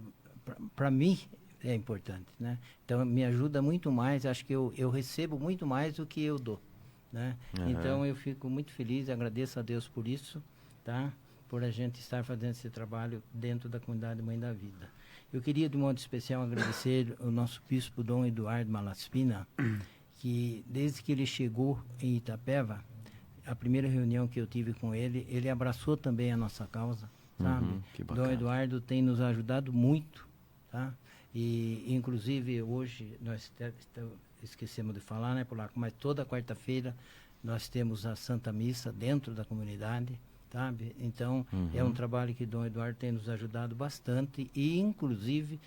para mim, é importante, né? Então, me ajuda muito mais, acho que eu recebo muito mais do que eu dou, né? Então, eu fico muito feliz, agradeço a Deus por isso, tá? Por a gente estar fazendo esse trabalho dentro da comunidade Mãe da Vida. Eu queria, de modo especial, agradecer o nosso bispo Dom Eduardo Malaspina, que desde que ele chegou em Itapeva, a primeira reunião que eu tive com ele, ele abraçou também a nossa causa, sabe? Dom Eduardo tem nos ajudado muito, tá? E, inclusive, hoje, nós esquecemos de falar, né, Polaco? Mas toda quarta-feira nós temos a Santa Missa dentro da comunidade, sabe? Então, é um trabalho que Dom Eduardo tem nos ajudado bastante e, inclusive,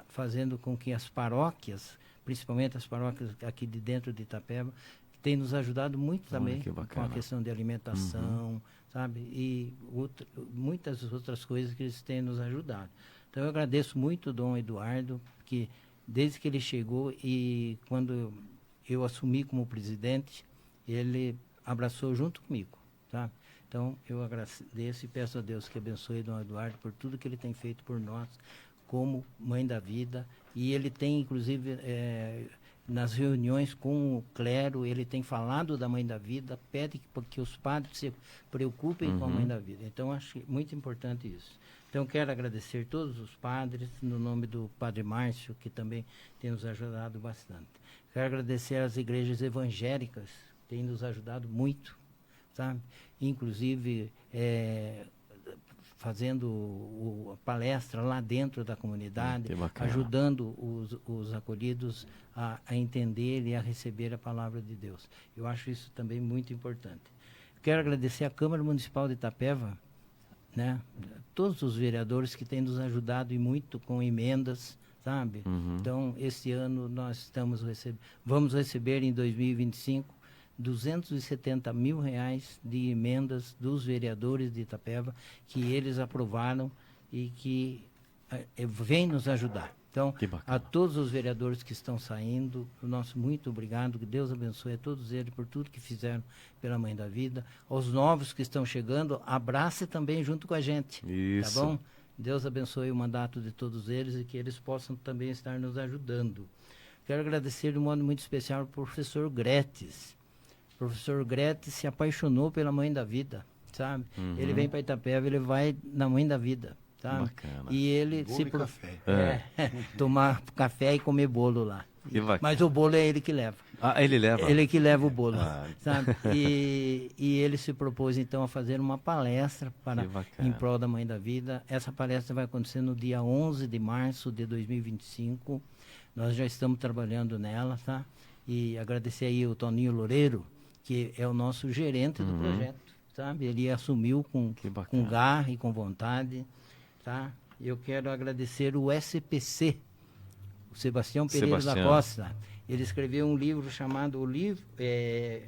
fazendo com que as paróquias, principalmente as paróquias aqui de dentro de Itapeva, tem nos ajudado muito também com a questão de alimentação, sabe? E muitas outras coisas que eles têm nos ajudado. Então, eu agradeço muito o Dom Eduardo, que desde que ele chegou e quando eu assumi como presidente, ele abraçou junto comigo, sabe? Então, eu agradeço e peço a Deus que abençoe Dom Eduardo por tudo que ele tem feito por nós, como Mãe da Vida. E ele tem, inclusive, nas reuniões com o clero, ele tem falado da Mãe da Vida, pede que os padres se preocupem com a Mãe da Vida. Então, acho muito importante isso. Então, quero agradecer todos os padres, no nome do Padre Márcio, que também tem nos ajudado bastante. Quero agradecer às igrejas evangélicas, que têm nos ajudado muito, sabe? Inclusive, fazendo a palestra lá dentro da comunidade, ajudando os acolhidos a entender e a receber a palavra de Deus. Eu acho isso também muito importante. Quero agradecer à Câmara Municipal de Itapeva, né? Todos os vereadores que têm nos ajudado e muito com emendas, sabe? Então, esse ano nós vamos receber em 2025 R$270 mil de emendas dos vereadores de Itapeva, que eles aprovaram e que vêm nos ajudar. Então, a todos os vereadores que estão saindo, o nosso muito obrigado, que Deus abençoe a todos eles por tudo que fizeram pela Mãe da Vida. Aos novos que estão chegando, abrace também junto com a gente, tá bom? Deus abençoe o mandato de todos eles e que eles possam também estar nos ajudando. Quero agradecer de um modo muito especial ao professor Gretes. O professor Gretes se apaixonou pela Mãe da Vida, sabe? Uhum. Ele vem para Itapeva, ele vai na Mãe da Vida, sabe? Bacana. E ele Bolo se e café. tomar café e comer bolo lá. Que bacana. Mas o bolo é ele que leva. Ah, ele leva? Ele que leva o bolo, Ah. sabe? E ele se propôs, então, a fazer uma palestra Que bacana. em prol da Mãe da Vida. Essa palestra vai acontecer no dia 11 de março de 2025. Nós já estamos trabalhando nela, tá? E agradecer aí o Toninho Loureiro, que é o nosso gerente do projeto, sabe? Ele assumiu com bacana. garra e com vontade, tá? Eu quero agradecer o SPC, o Sebastião Pereira da Costa. Ele escreveu um livro chamado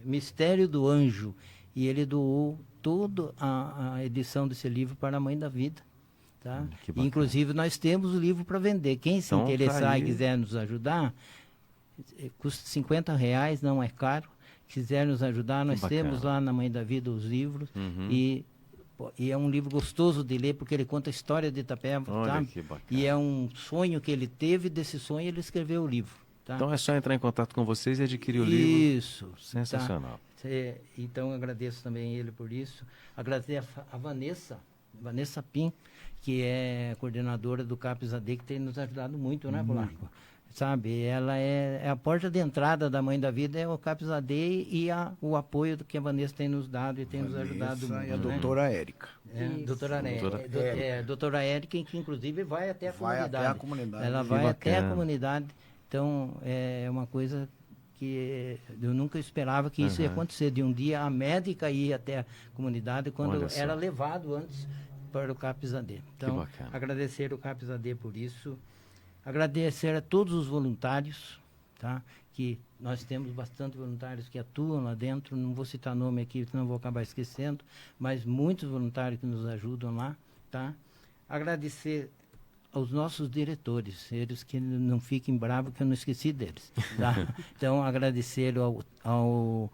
Mistério do Anjo, e ele doou toda a edição desse livro para a Mãe da Vida. Tá? Que bacana. Inclusive, nós temos o livro para vender. Quem se Então, interessar tá aí. e quiser nos ajudar, custa R$50, não é caro. Quiser nos ajudar, nós bacana. temos lá na Mãe da Vida os livros. Uhum. E é um livro gostoso de ler, porque ele conta a história de Itapeva, Olha sabe? que bacana. E é um sonho que ele teve, desse sonho ele escreveu o livro. Tá? Então é só entrar em contato com vocês e adquirir o livro. Isso. Sensacional. Tá? Então agradeço também ele por isso. Agradecer a Vanessa Pim, que é coordenadora do CAPES AD, que tem nos ajudado muito, né, Polaco? Sabe, ela é a porta de entrada da Mãe da Vida, é o CAPES AD e o apoio que a Vanessa tem nos dado e tem nos ajudado muito. E a né? doutora Érica. Doutora Érica, que inclusive vai até a comunidade. Até a comunidade. Ela Que vai até a bacana. comunidade. Então, é uma coisa que eu nunca esperava que isso ia acontecer. De um dia a médica ir até a comunidade, quando Olha só. era levado antes para o CAPES AD. Então, bacana. agradecer o CAPES AD por isso. Agradecer a todos os voluntários, tá? Que nós temos bastante voluntários que atuam lá dentro. Não vou citar nome aqui, senão vou acabar esquecendo, mas muitos voluntários que nos ajudam lá, tá? Agradecer aos nossos diretores, eles que não fiquem bravos que eu não esqueci deles, tá? Então, agradecer ao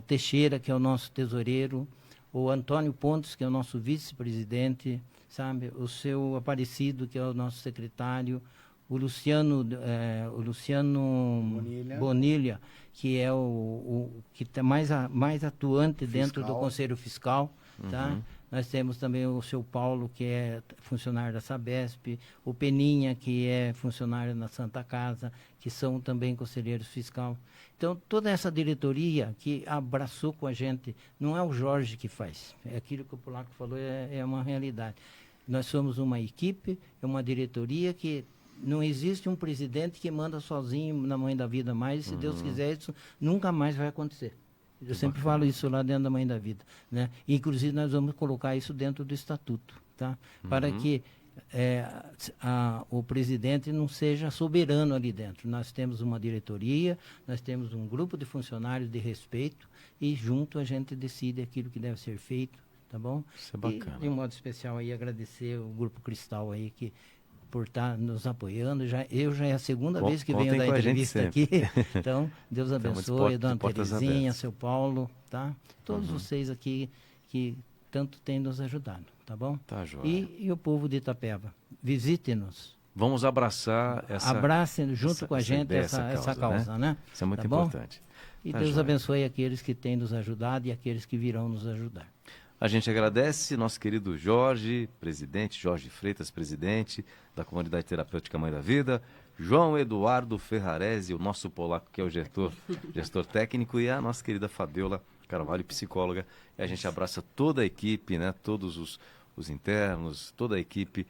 Teixeira, que é o nosso tesoureiro, o Antônio Pontes, que é o nosso vice-presidente, sabe? O seu Aparecido, que é o nosso secretário, o Luciano Bonilha, que é o que está mais atuante dentro do Conselho Fiscal, tá? Nós temos também o seu Paulo, que é funcionário da Sabesp, o Peninha, que é funcionário na Santa Casa, que são também conselheiros fiscal. Então, toda essa diretoria que abraçou com a gente, não é o Jorge que faz, é aquilo que o Polaco falou, é uma realidade. Nós somos uma equipe, é uma diretoria que não existe um presidente que manda sozinho na Mãe da Vida mais, e se Deus quiser, isso nunca mais vai acontecer. Eu sempre falo isso lá dentro da Mãe da Vida, né? Inclusive, nós vamos colocar isso dentro do estatuto, tá? Para que o presidente não seja soberano ali dentro. Nós temos uma diretoria, nós temos um grupo de funcionários de respeito e junto a gente decide aquilo que deve ser feito, tá bom? Isso é bacana. E de um modo especial aí, agradecer o Grupo Cristal aí, que por estar nos apoiando. Eu já é a segunda vez que venho dar entrevista aqui. Então, Deus abençoe, Dona Terezinha, seu Paulo, tá? Todos vocês aqui que tanto têm nos ajudado, tá bom? Tá, joia. E o povo de Itapeva, visite-nos. Vamos abraçar essa... Abracem junto com a gente ideia, essa causa, né? Isso é muito Tá bom? importante. E Tá, Deus joia. abençoe aqueles que têm nos ajudado e aqueles que virão nos ajudar. A gente agradece nosso querido Jorge Freitas, presidente da Comunidade Terapêutica Mãe da Vida, João Eduardo Ferrarese, o nosso polaco, que é o gestor técnico, e a nossa querida Fabiola Carvalho, psicóloga. E a gente abraça toda a equipe, né? Todos os internos, toda a equipe,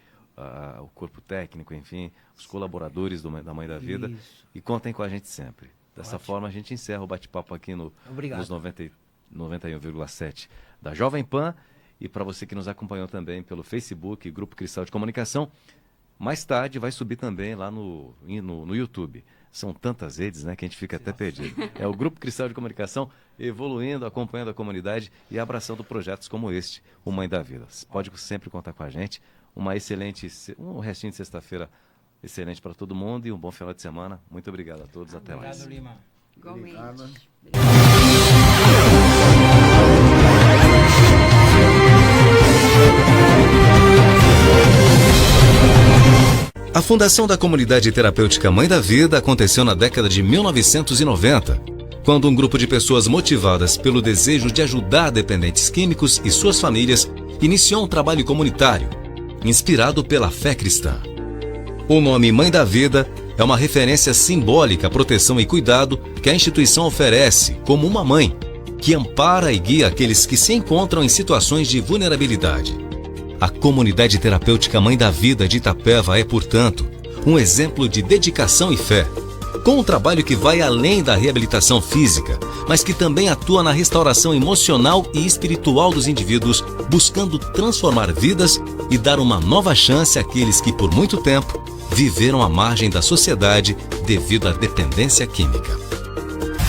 o corpo técnico, enfim, os colaboradores da Mãe da Vida. Isso. E contem com a gente sempre. Dessa Ótimo. forma, a gente encerra o bate-papo aqui Obrigado. nos 91,7 da Jovem Pan, e para você que nos acompanhou também pelo Facebook, Grupo Cristal de Comunicação. Mais tarde vai subir também lá no YouTube. São tantas redes, né, que a gente fica até perdido. É o Grupo Cristal de Comunicação evoluindo, acompanhando a comunidade e abraçando projetos como este, o Mãe da Vida. Pode sempre contar com a gente. Um restinho de sexta-feira excelente para todo mundo e um bom final de semana. Muito obrigado a todos. Até mais. Obrigado, Lima. Igualmente. Obrigado. A fundação da Comunidade Terapêutica Mãe da Vida aconteceu na década de 1990. quando um grupo de pessoas motivadas pelo desejo de ajudar dependentes químicos e suas famílias iniciou um trabalho comunitário, inspirado pela fé cristã. O nome Mãe da Vida é uma referência simbólica à proteção e cuidado que a instituição oferece como uma mãe, que ampara e guia aqueles que se encontram em situações de vulnerabilidade. A comunidade terapêutica Mãe da Vida de Itapeva é, portanto, um exemplo de dedicação e fé, com um trabalho que vai além da reabilitação física, mas que também atua na restauração emocional e espiritual dos indivíduos, buscando transformar vidas e dar uma nova chance àqueles que, por muito tempo, viveram à margem da sociedade devido à dependência química.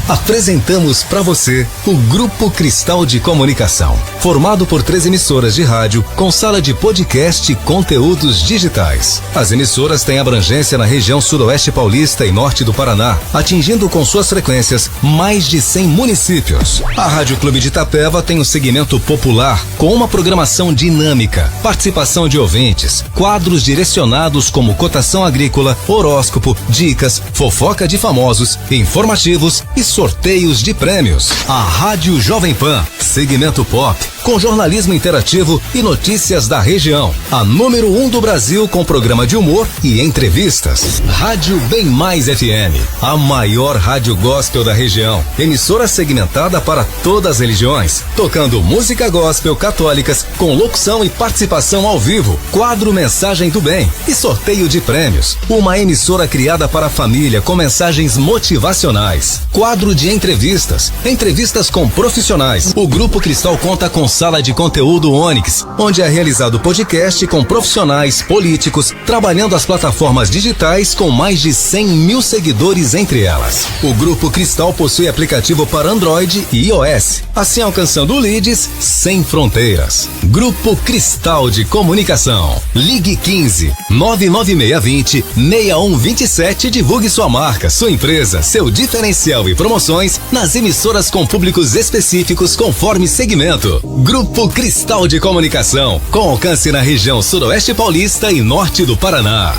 Apresentamos para você o Grupo Cristal de Comunicação, formado por 3 emissoras de rádio com sala de podcast e conteúdos digitais. As emissoras têm abrangência na região sudoeste paulista e norte do Paraná, atingindo com suas frequências mais de 100 municípios. A Rádio Clube de Itapeva tem um segmento popular com uma programação dinâmica, participação de ouvintes, quadros direcionados como cotação agrícola, horóscopo, dicas, fofoca de famosos, informativos e sorteios de prêmios. A Rádio Jovem Pan, segmento pop, com jornalismo interativo e notícias da região. A número 1 do Brasil com programa de humor e entrevistas. Rádio Bem Mais FM, a maior rádio gospel da região. Emissora segmentada para todas as religiões, tocando música gospel católicas com locução e participação ao vivo, quadro Mensagem do Bem e sorteio de prêmios. Uma emissora criada para a família com mensagens motivacionais. Quadro de entrevistas com profissionais. O Grupo Cristal conta com sala de conteúdo Onix, onde é realizado podcast com profissionais, políticos, trabalhando as plataformas digitais com mais de 100 mil seguidores entre elas. O Grupo Cristal possui aplicativo para Android e iOS, assim alcançando leads sem fronteiras. Grupo Cristal de Comunicação. Ligue 15 99620 6127 e divulgue sua marca, sua empresa, seu diferencial e promoções nas emissoras com públicos específicos conforme segmento. Grupo Cristal de Comunicação, com alcance na região sudoeste paulista e norte do Paraná.